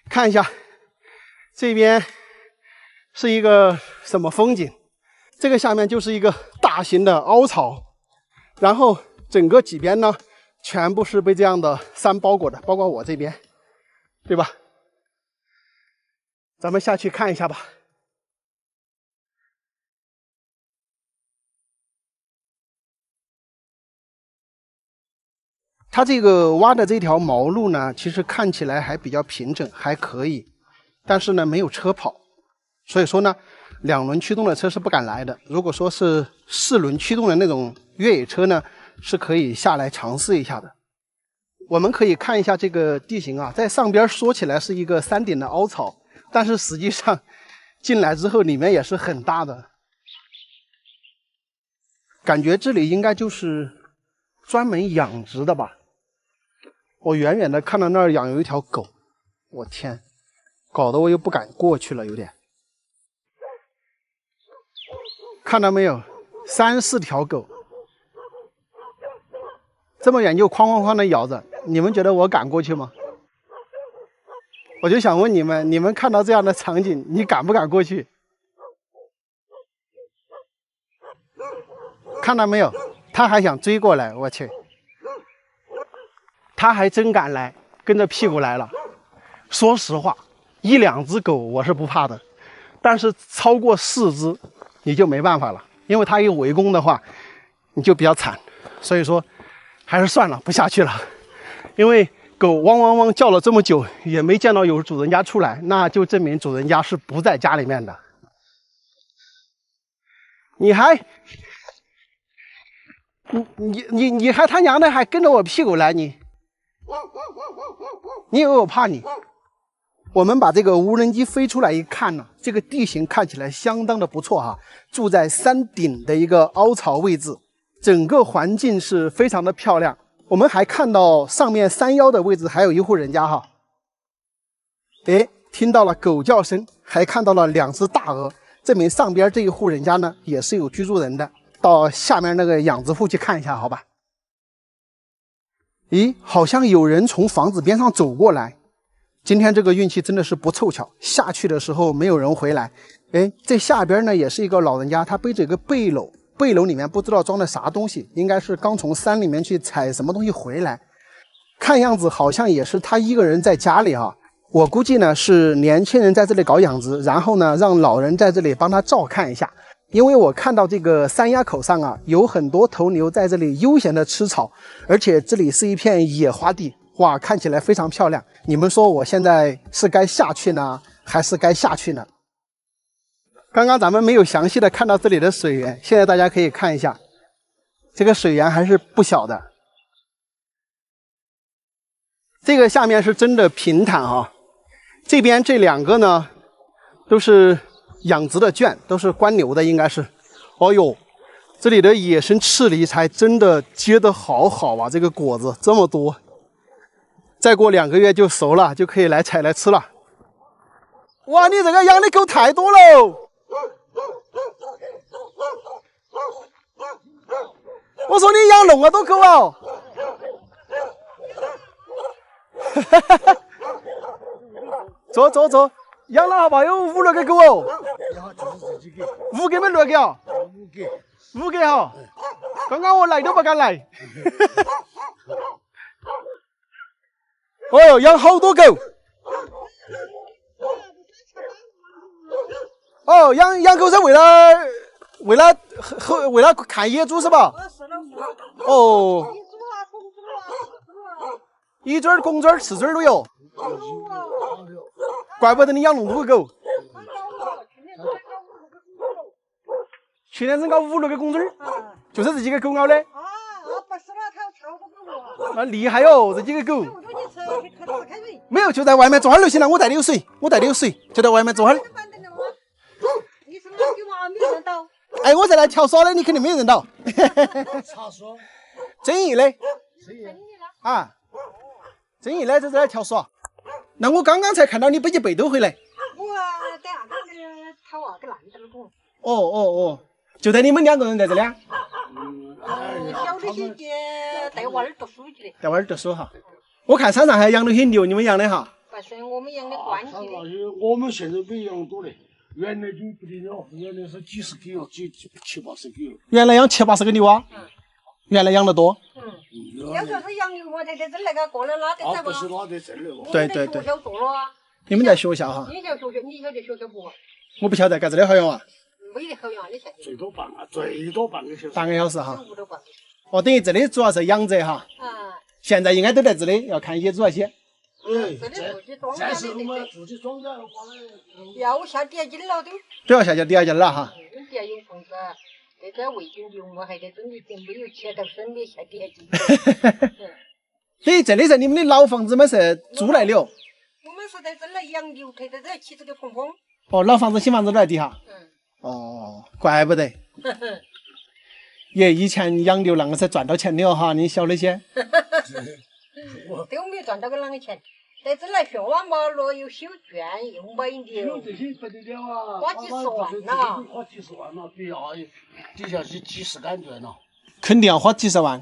Speaker 1: 看一下这边是一个什么风景。这个下面就是一个大型的凹槽，然后整个几边呢全部是被这样的山包裹的，包括我这边，对吧？咱们下去看一下吧。它这个挖的这条毛路呢，其实看起来还比较平整，还可以，但是呢没有车跑，所以说呢2轮驱动的车是不敢来的。如果说是4轮驱动的那种越野车呢，是可以下来尝试一下的。我们可以看一下这个地形啊，在上边说起来是一个山顶的凹槽，但是实际上进来之后里面也是很大的，感觉这里应该就是专门养殖的吧。我远远的看到那儿养有一条狗，我天，搞得我又不敢过去了，有点。看到没有，3、4条狗，这么远就哐哐哐的咬着，你们觉得我敢过去吗？我就想问你们，你们看到这样的场景，你敢不敢过去？看到没有，他还想追过来，我去，他还真敢来，跟着屁股来了。说实话，1、2只狗我是不怕的，但是超过4只你就没办法了，因为他一围攻的话，你就比较惨。所以说，还是算了，不下去了。因为狗汪汪汪叫了这么久，也没见到有主人家出来，那就证明主人家是不在家里面的。你还他娘的还跟着我屁股来，你以为我怕你？我们把这个无人机飞出来一看呢，这个地形看起来相当的不错哈，住在山顶的一个凹槽位置，整个环境是非常的漂亮。我们还看到上面山腰的位置还有一户人家哈，哎，听到了狗叫声，还看到了2只大鹅，证明上边这一户人家呢也是有居住人的。到下面那个养殖户去看一下，好吧？咦，好像有人从房子边上走过来。今天这个运气真的是不凑巧，下去的时候没有人回来。哎，这下边呢也是一个老人家，他背着一个背篓，背篓里面不知道装的啥东西，应该是刚从山里面去采什么东西回来。看样子好像也是他一个人在家里哈。我估计呢是年轻人在这里搞养殖，然后呢让老人在这里帮他照看一下。因为我看到这个山崖口上啊，有很多头牛在这里悠闲的吃草，而且这里是一片野花地，哇，看起来非常漂亮。你们说我现在是该下去呢，还是该下去呢？刚刚咱们没有详细的看到这里的水源，现在大家可以看一下，这个水源还是不小的。这个下面是真的平坦啊，这边这2个呢，都是养殖的圈，都是关牛的，应该是。哦呦，这里的野生赤梨才真的结得好好啊，这个果子这么多，再过2个月就熟了，就可以来采来吃了。哇，你这个养的狗太多喽！我说你养那么多狗哦！走，养了好不好？有5、6个狗哦。5个没6个啊？5个哈。刚刚我来都不敢来。哦哟，养好多狗。哦，养狗是为了看野猪是吧？哦。一只儿、公只儿、雌只儿都有。怪不得你养那么多狗。去年子搞5、6个公猪儿，就是这几个狗咬的。那厉害哟，这几个狗。没有，就在外面坐会儿就行了。我带的有水，就在外面坐会儿。我在那调耍的，你肯定没认到。
Speaker 5: 茶说，
Speaker 1: 曾毅的啊，曾毅的在这调耍。那我刚刚才看到你背起背兜回来。
Speaker 2: 我在俺那个讨娃给男的了不？
Speaker 1: 哦，就带你们2个人在这里啊？
Speaker 2: 小的些带娃儿读书去的。
Speaker 1: 带娃儿读书哈。我看山上还养了些牛，你们养的哈？
Speaker 2: 不是我们养的关系的。
Speaker 5: 我们现在比养多嘞，原来就不得了，原来是几十个哦，七八十个哦。
Speaker 1: 原来养7、80个牛啊？原来养得多。
Speaker 2: 要说是养牛，我在这那个过来拉得走
Speaker 5: 不是拉得正的哦。
Speaker 1: 对。
Speaker 2: 学校做了啊。
Speaker 1: 你们在学校哈？
Speaker 2: 你晓得学校不？
Speaker 1: 我不晓得，干这里好远啊？
Speaker 2: 没得好远，你晓得？
Speaker 5: 最多半个小时。
Speaker 1: 半个小时哈。
Speaker 2: 5到半个小时。
Speaker 1: 哦，等于这里主要是养殖哈。现在应该都在这里，要看一些主要些。
Speaker 5: 这是我们自己庄稼的话呢。
Speaker 2: 要下底下井了都。
Speaker 1: 都要下去底下去了哈。
Speaker 2: 底下有棚子，在这喂点牛，我还得整理点，没有切到深的下底下去。
Speaker 1: 所以这里是你们的老房子吗？是租来的哦？
Speaker 2: 我们是在这里养牛，推在这起这个棚棚。
Speaker 1: 哦，老房子、新房子都在底下。哦，怪不得。爷以前养牛那个才赚到钱的哦哈，你晓得些？
Speaker 2: 都没赚到个啷个钱，在这来旋弯马路又修圈又买牛，
Speaker 5: 这些不得了啊！
Speaker 2: 花几十万呐！
Speaker 5: 花几十万了，比底下是几十杆砖了。
Speaker 1: 肯定要花几十万。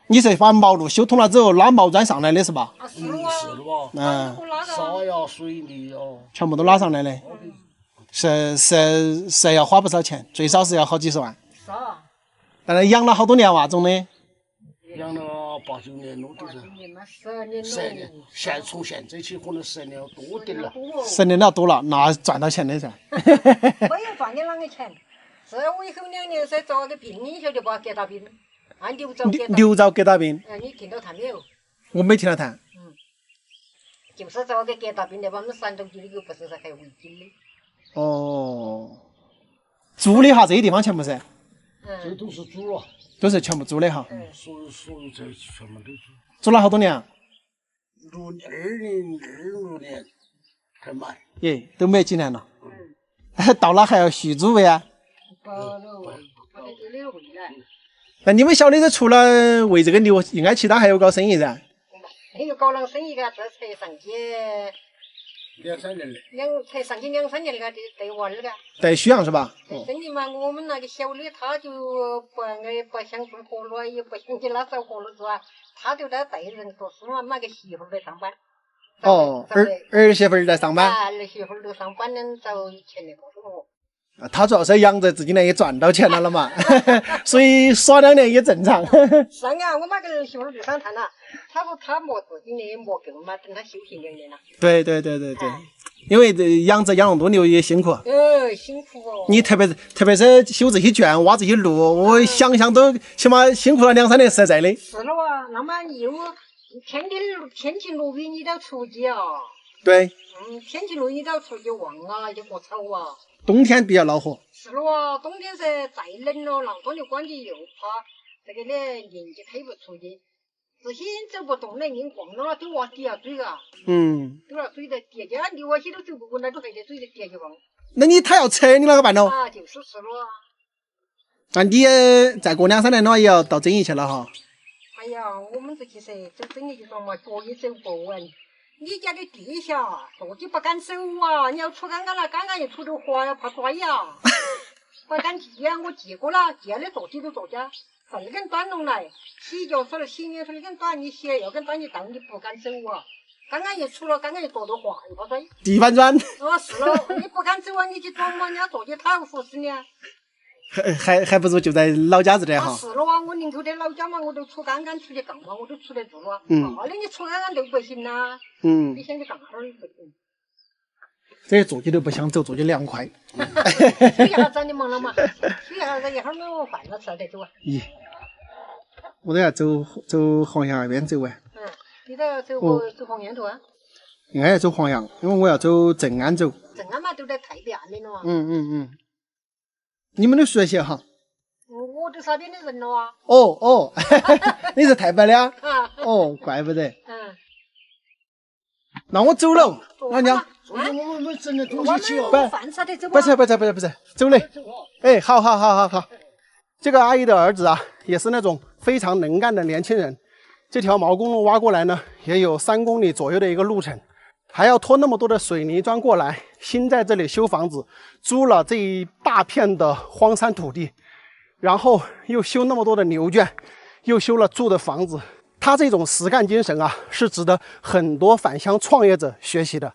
Speaker 1: 你是把毛路修通了之后拉毛砖上来的是吧？
Speaker 2: 是了
Speaker 5: 吧？沙呀、水泥呀，
Speaker 1: 全部都拉上来的。是要花不少钱，最少是要好几十万。
Speaker 2: 是啊。
Speaker 1: 但是养了好多年哇，种的。
Speaker 5: 养了8、9年了都是。10年，从现在起可能10年要多点了。
Speaker 1: 10年了多了，那赚到钱的噻。
Speaker 2: 没有赚的啷个钱？是我以后2年才遭个病，你晓得吧？疙瘩病，按牛枣
Speaker 1: 疙瘩病。
Speaker 2: 你听到谈没有？
Speaker 1: 我没听到谈。
Speaker 2: 就是遭个疙瘩病的，把我们山东地里又不是还违禁的。
Speaker 1: 哦。租的哈，这些地方全部是。
Speaker 5: 这都是租了。
Speaker 1: 都是全部租的哈。
Speaker 5: 所有这全部都租。
Speaker 1: 租了好多年啊
Speaker 5: ？2026年才买。
Speaker 1: 耶，都没几年了。到了还要续租喂啊？那你们晓得这除了喂这个牛，应该其他还有搞生意噻？
Speaker 2: 没有搞啷生意个，这才上去
Speaker 5: 2、3年了。
Speaker 2: 才上去2、3年了，带娃儿个。
Speaker 1: 带需养是吧？
Speaker 2: 真的嘛，我们那个小的他就不想做活路，也不想去那找活路做啊，他就在带人读书嘛，买个媳妇在上班。
Speaker 1: 哦，儿媳妇在上班。
Speaker 2: 儿媳妇都上班能找钱的多多。
Speaker 1: 他主要是养着自己呢，也赚到钱了嘛，所以耍2年也正常。
Speaker 2: 是啊，我那个儿媳妇就想谈了，他说他莫自己呢莫够嘛，等他休息2年了。对，
Speaker 1: 因为这养那么多牛也辛苦。
Speaker 2: 辛苦哦。
Speaker 1: 你特别是修这些圈、挖这些路，我想想都起码辛苦了2、3年实在的。
Speaker 2: 是了啊，那么你天气落雨你都要出去啊。
Speaker 1: 对。
Speaker 2: 天气落雨你都要出去望啊，也割草啊。
Speaker 1: 冬天比较恼火。
Speaker 2: 是了啊，冬天是再冷了，那多牛关起又怕这个呢，年纪推不出去，自己走不动了，硬晃了，都往底下追啊。都要追在底下，牛啊些都走不过来，都还得追在底下去晃。
Speaker 1: 那他要扯你啷个办咯？
Speaker 2: 就是了啊。
Speaker 1: 那你再过2、3年的话，也要到遵义去了哈。
Speaker 2: 哎呀，我们这其实走遵义就说嘛，脚也走不稳。你家的地下坐就不敢走啊！你要出刚刚了，刚刚一出头滑要怕摔呀，不敢骑呀！我骑过了，骑了坐起都坐家，缝根短龙来，洗脚说了洗面说那根短，你洗要根短你到你不敢走啊！刚刚一出了，刚刚一坐都滑，又怕摔。
Speaker 1: 地板砖。
Speaker 2: 是了，你不敢走啊！你去装嘛，人家坐起他不服死你啊！
Speaker 1: 还不如就在老家这里哈。
Speaker 2: 是了啊，我宁头在老家嘛，我都刚刚出去干嘛，我都出来做了。那你出刚刚都不行呐。你想去干哪儿都不行。
Speaker 1: 这些坐起都不想走，坐起凉快。
Speaker 2: 休息下子你忙了嘛？休息下子一会儿没有饭了吃得走啊。
Speaker 1: 咦，我都要走黄杨那边走啊。
Speaker 2: 你都要走黄杨头啊？
Speaker 1: 应该要走黄杨，因为我要走正安走。
Speaker 2: 正安嘛，都在太平岸边了啊。
Speaker 1: 你们都熟悉哈？
Speaker 2: 我都是那边的人了啊。
Speaker 1: 你是太白的啊？怪不得。那我走了，老娘。
Speaker 5: 所以我们整点东西去哦。
Speaker 3: 不是，走嘞。哎，好。
Speaker 1: 这个阿姨的儿子啊，也是那种非常能干的年轻人。这条毛公路挖过来呢，也有3公里左右的一个路程，还要拖那么多的水泥砖过来，新在这里修房子，租了这一大片的荒山土地，然后又修那么多的牛圈，又修了住的房子。他这种实干精神啊，是值得很多返乡创业者学习的。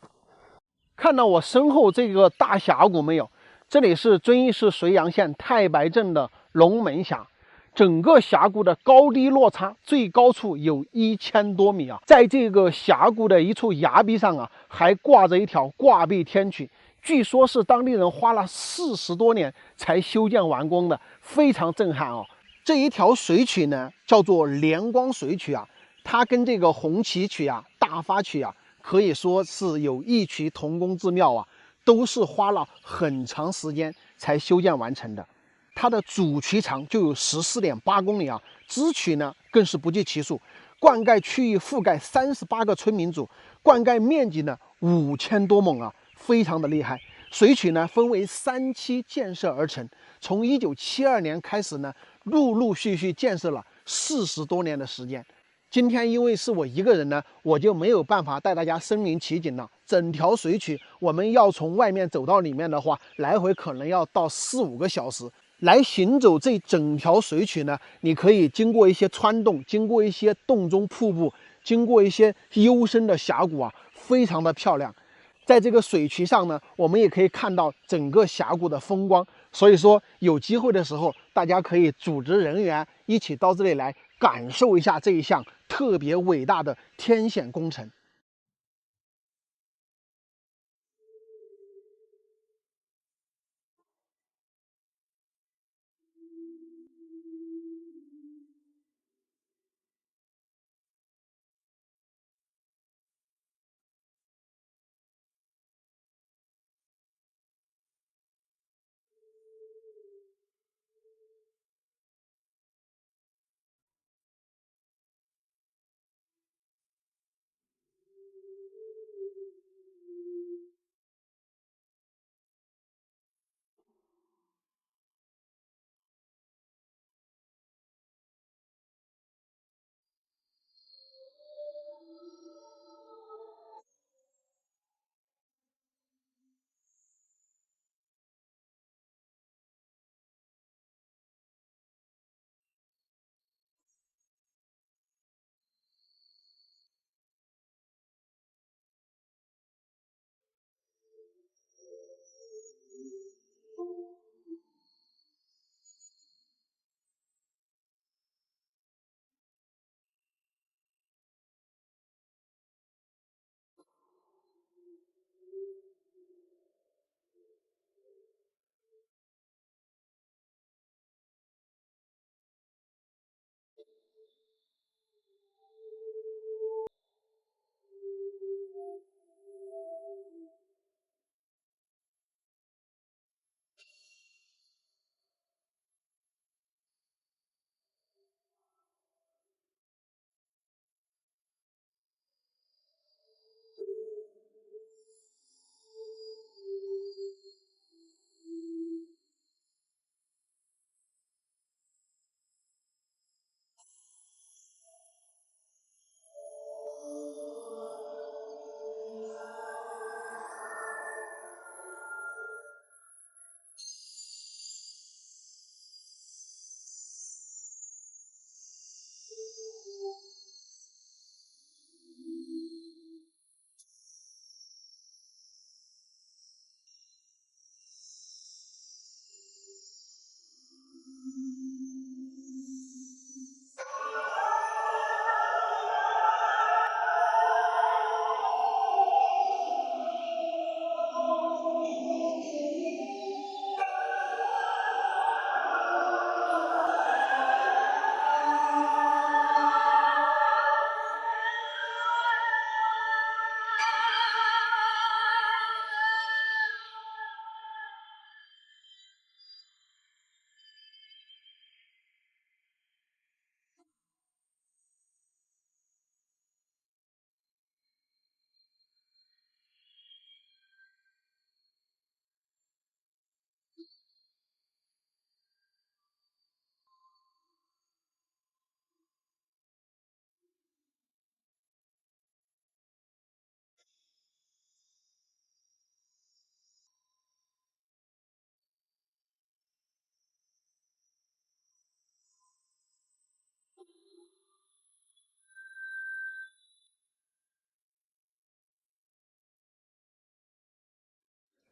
Speaker 1: 看到我身后这个大峡谷没有？这里是遵义市绥阳县太白镇的龙门峡。整个峡谷的高低落差最高处有1000多米啊！在这个峡谷的一处崖壁上啊，还挂着一条挂壁天渠，据说是当地人花了40多年才修建完工的，非常震撼哦。这一条水渠呢，叫做连光水渠啊，它跟这个红旗渠啊、大发渠啊，可以说是有异曲同工之妙啊，都是花了很长时间才修建完成的。它的主渠长就有14.8公里啊，支渠呢更是不计其数，灌溉区域覆盖38个村民组，灌溉面积呢5000多亩啊，非常的厉害。水渠呢分为3期建设而成，从1972年开始呢，陆陆续续建设了40多年的时间。今天因为是我一个人呢，我就没有办法带大家身临其境了。整条水渠我们要从外面走到里面的话，来回可能要到4、5个小时。来行走这整条水渠呢，你可以经过一些川洞，经过一些洞中瀑布，经过一些幽深的峡谷啊，非常的漂亮。在这个水渠上呢，我们也可以看到整个峡谷的风光。所以说，有机会的时候，大家可以组织人员一起到这里来感受一下这一项特别伟大的天险工程。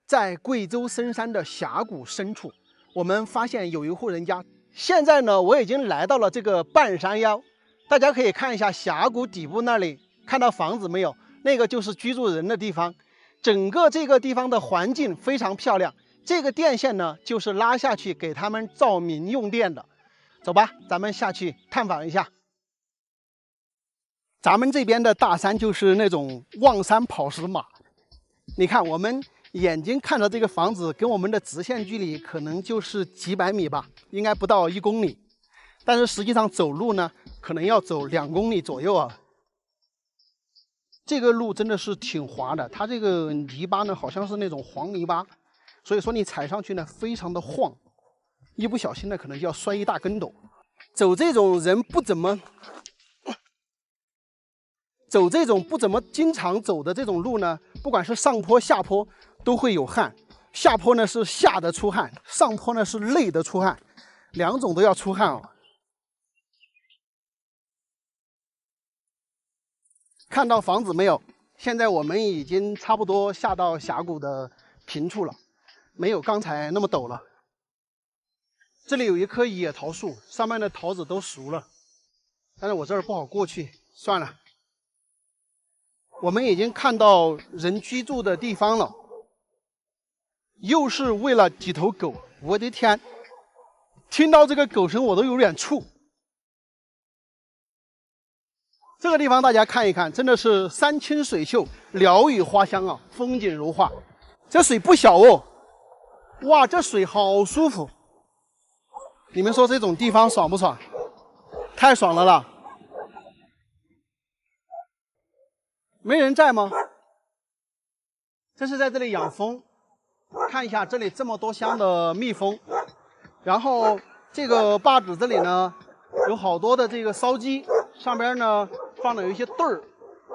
Speaker 1: 在贵州深山的峡谷深处，我们发现有一户人家。现在呢，我已经来到了这个半山腰，大家可以看一下峡谷底部那里，看到房子没有？那个就是居住人的地方。整个这个地方的环境非常漂亮。这个电线呢，就是拉下去给他们照明用电的。走吧，咱们下去探访一下。咱们这边的大山就是那种望山跑石马。你看，我们眼睛看着这个房子，跟我们的直线距离可能就是几百米吧，应该不到1公里。但是实际上走路呢，可能要走2公里左右啊。这个路真的是挺滑的，它这个泥巴呢，好像是那种黄泥巴，所以说你踩上去呢，非常的晃，一不小心呢，可能就要摔一大跟斗。走这种不怎么经常走的这种路呢，不管是上坡下坡都会有汗。下坡呢是吓得出汗，上坡呢是累得出汗，2种都要出汗哦。看到房子没有？现在我们已经差不多下到峡谷的平处了，没有刚才那么陡了。这里有一棵野桃树，上面的桃子都熟了，但是我这儿不好过去，算了。我们已经看到人居住的地方了，又是为了几头狗，我的天！听到这个狗声我都有点怵。这个地方大家看一看，真的是山清水秀，鸟语花香啊，风景如画。这水不小哦，哇，这水好舒服。你们说这种地方爽不爽？太爽了啦！没人在吗？这是在这里养蜂，看一下这里这么多箱的蜜蜂，然后这个坝子这里呢有好多的这个烧鸡，上边呢放了有一些对儿，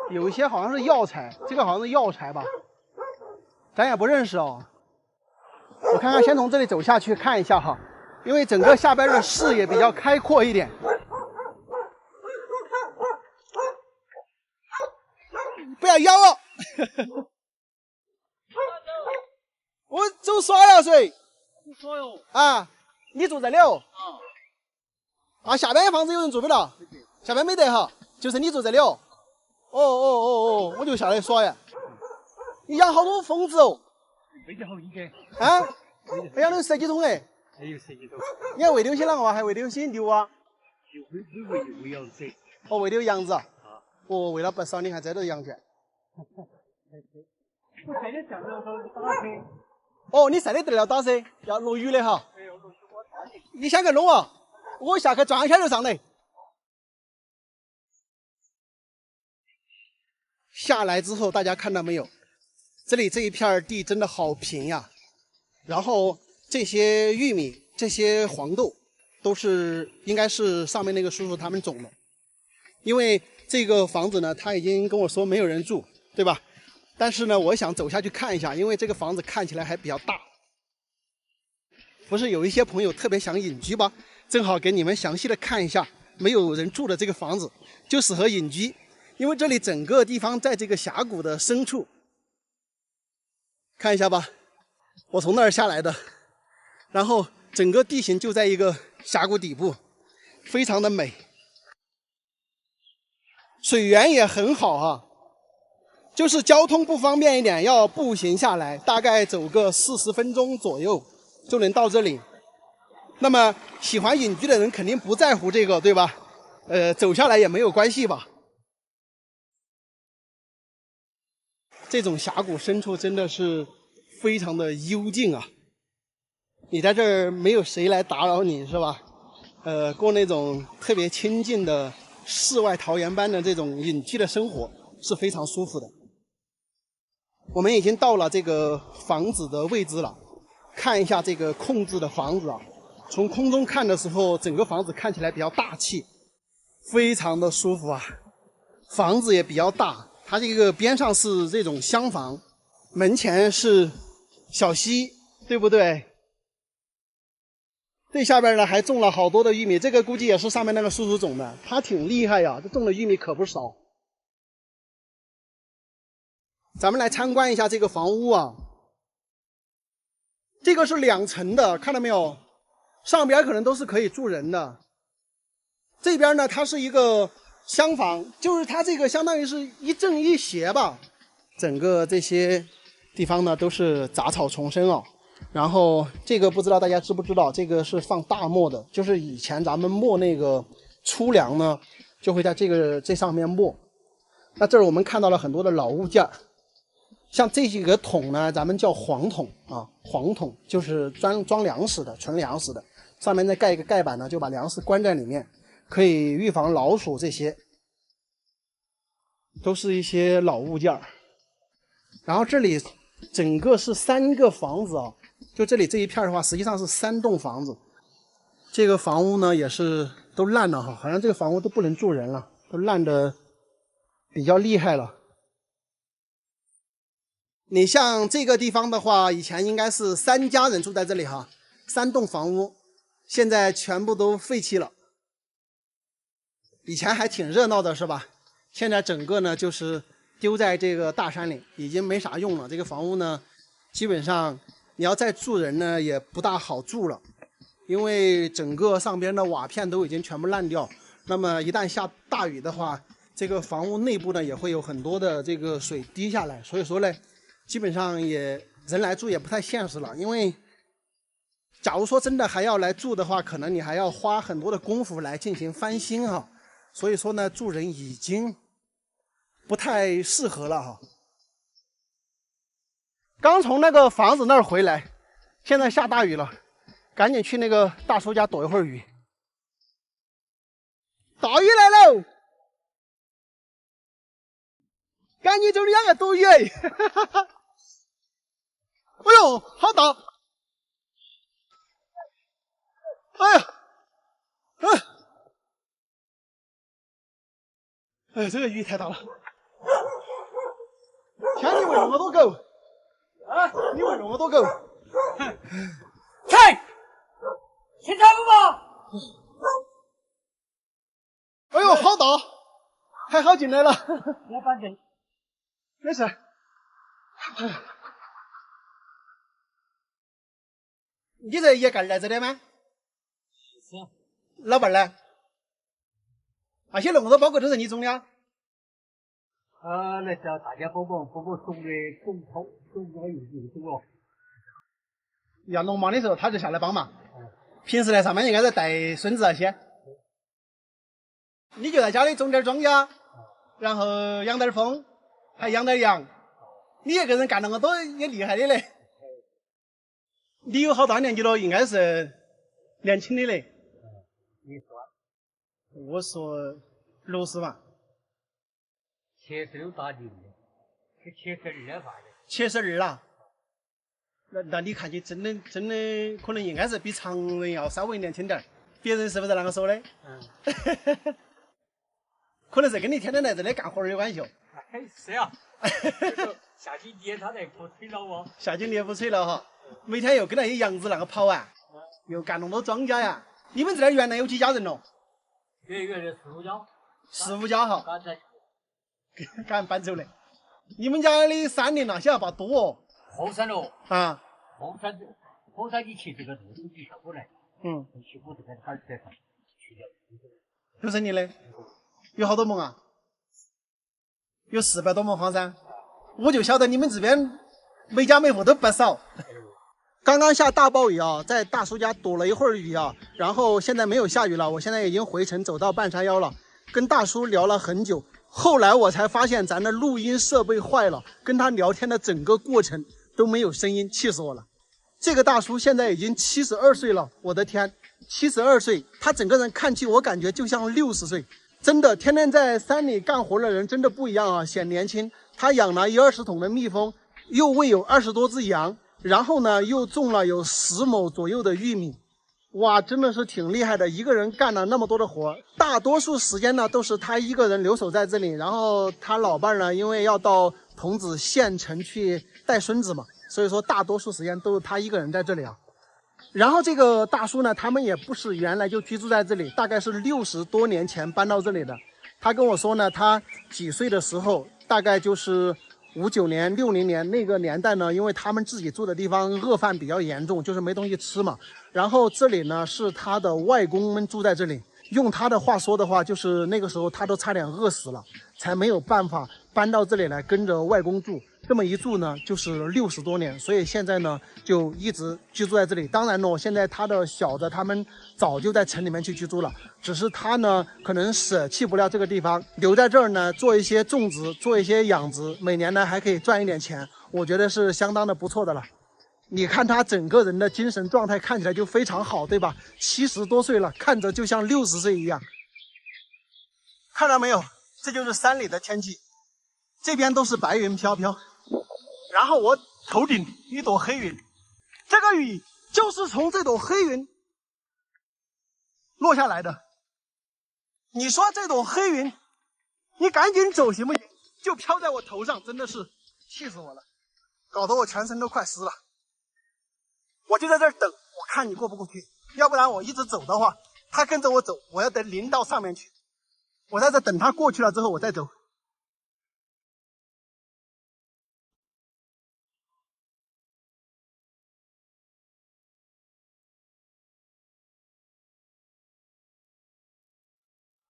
Speaker 1: 有一些好像是药材，这个好像是药材吧，咱也不认识哦。我看看，先从这里走下去看一下哈，因为整个下边的视野比较开阔一点。不要咬哦！我走耍呀水。你耍哟？啊，你住这里哦？啊，下边的房子有人住没了？下边没得哈，就是你住这里哦？哦，我就下来耍呀。你养好多蜂子哦？没得好几个。啊？我养了10几桶哎。还有10几桶。你还喂有些啷个哇？还喂有些牛啊？喂羊子。哦，喂的羊子啊？哦，喂了不少，你看这都是羊圈。我晒的酱料打车。哦，你晒的得了打车，要落雨的哈。你先去弄啊，我下去转一下就上来。下来之后，大家看到没有？这里这一片地真的好平呀。然后这些玉米、这些黄豆，都是应该是上面那个叔叔他们种的。因为这个房子呢，他已经跟我说没有人住，对吧？但是呢，我想走下去看一下，因为这个房子看起来还比较大。不是有一些朋友特别想隐居吗？正好给你们详细的看一下没有人住的这个房子，就适合隐居。因为这里整个地方在这个峡谷的深处，看一下吧，我从那儿下来的，然后整个地形就在一个峡谷底部，非常的美，水源也很好哈。就是交通不方便一点，要步行下来，大概走个40分钟左右就能到这里。那么喜欢隐居的人肯定不在乎这个，对吧？走下来也没有关系吧。这种峡谷深处真的是非常的幽静啊！你在这儿没有谁来打扰你，是吧？过那种特别清静的世外桃源般的这种隐居的生活是非常舒服的。我们已经到了这个房子的位置了，看一下这个控制的房子啊。从空中看的时候，整个房子看起来比较大气，非常的舒服啊。房子也比较大，它这个边上是这种厢房，门前是小溪，对不对？这下边呢还种了好多的玉米，这个估计也是上面那个叔叔种的，他挺厉害呀，这种的玉米可不少。咱们来参观一下这个房屋啊。这个是2层的，看到没有？上边可能都是可以住人的。这边呢，它是一个厢房，就是它这个相当于是一正一邪吧。整个这些地方呢都是杂草丛生哦。然后这个不知道大家知不知道，这个是放大磨的，就是以前咱们磨那个粗粮呢，就会在这上面磨。那这儿我们看到了很多的老物件。像这几个桶呢，咱们叫黄桶啊，黄桶就是装粮食的，纯粮食的，上面再盖一个盖板呢，就把粮食关在里面，可以预防老鼠，这些都是一些老物件。然后这里整个是3个房子啊，就这里这一片的话，实际上是3栋房子。这个房屋呢也是都烂了哈，好像这个房屋都不能住人了，都烂的比较厉害了。你像这个地方的话，以前应该是3家人住在这里哈，3栋房屋，现在全部都废弃了。以前还挺热闹的是吧？现在整个呢就是丢在这个大山里，已经没啥用了。这个房屋呢，基本上你要再住人呢也不大好住了，因为整个上边的瓦片都已经全部烂掉。那么一旦下大雨的话，这个房屋内部呢也会有很多的这个水滴下来，所以说呢。基本上也人来住也不太现实了，因为假如说真的还要来住的话，可能你还要花很多的功夫来进行翻新哈，所以说呢，住人已经不太适合了哈。刚从那个房子那儿回来，现在下大雨了，赶紧去那个大叔家躲一会儿雨。大雨来喽！赶紧走2个躲雨！哎呦，好大！哎呀，哎，这个雨太大了！天，你为什么多狗？啊，你为什么多狗？
Speaker 6: 菜，现在不吗？
Speaker 1: 哎呦，好大！还好进来了。
Speaker 6: 我反正
Speaker 1: 没事。你这也干来这的吗？
Speaker 6: 是。
Speaker 1: 老伴儿呢？那些那么多包裹都是你种的啊？
Speaker 6: 那叫大家帮忙种的种这个种了。
Speaker 1: 要农忙的时候他就下来帮忙。平时呢上班应该是带孙子那些。你就在家里种点庄稼，然后养点蜂，还养点羊。你一个人干那么多也厉害的嘞。你有好大年纪了？应该是年轻的嘞。
Speaker 6: 你说？
Speaker 1: 我说60吧。
Speaker 6: 70大几的，是72发的。
Speaker 1: 72啦。那你看你真的可能应该是比常人要稍微年轻点。别人是不是那个说的？可能是跟你天天来这里干活有关系哦。
Speaker 6: 是呀。夏季你他在不吹了吗？
Speaker 1: 夏季你也不吹了哈，每天又跟那些羊子那个跑啊，又干那么多庄稼呀。你们这儿原来有几家人咯？
Speaker 6: 原来4、5家。
Speaker 1: 4、5家哈。
Speaker 6: 刚才
Speaker 1: 赶搬走了。你们家的山林那些要把多哦。
Speaker 6: 后山喽。
Speaker 1: 啊。
Speaker 6: 后山你去这个路地上过来。去我这边杆子上去掉。
Speaker 1: 都是你的？有好多亩啊？有400多亩荒山。我就晓得你们这边每家每户都不少。刚刚下大暴雨啊，在大叔家躲了一会儿雨啊，然后现在没有下雨了，我现在已经回城走到半山腰了，跟大叔聊了很久。后来我才发现咱的录音设备坏了，跟他聊天的整个过程都没有声音，气死我了。这个大叔现在已经72岁了，我的天，72岁，他整个人看起我感觉就像60岁。真的，天天在山里干活的人真的不一样啊，显年轻。他养了20桶的蜜蜂，又喂有20多只羊，然后呢又种了有10亩左右的玉米。哇，真的是挺厉害的，一个人干了那么多的活。大多数时间呢都是他一个人留守在这里，然后他老伴呢因为要到桐梓县城去带孙子嘛，所以说大多数时间都是他一个人在这里啊。然后这个大叔呢，他们也不是原来就居住在这里，大概是60多年前搬到这里的。他跟我说呢，他几岁的时候，大概就是59年、60年那个年代呢，因为他们自己住的地方饿饭比较严重，就是没东西吃嘛。然后这里呢是他的外公们住在这里，用他的话说的话，就是那个时候他都差点饿死了，才没有办法搬到这里来跟着外公住。这么一住呢，就是60多年，所以现在呢就一直居住在这里。当然呢，现在他的小的他们早就在城里面去居住了，只是他呢可能舍弃不了这个地方，留在这儿呢做一些种植，做一些养殖，每年呢还可以赚一点钱，我觉得是相当的不错的了。你看他整个人的精神状态看起来就非常好，对吧？70多岁了，看着就像60岁一样。看到没有？这就是山里的天气，这边都是白云飘飘。然后我头顶一朵黑云，这个雨就是从这朵黑云落下来的。你说这朵黑云，你赶紧走行不行？就飘在我头上，真的是气死我了，搞得我全身都快湿了。我就在这儿等，我看你过不过去，要不然我一直走的话，他跟着我走，我要得淋到上面去。我在这等他过去了之后，我再走。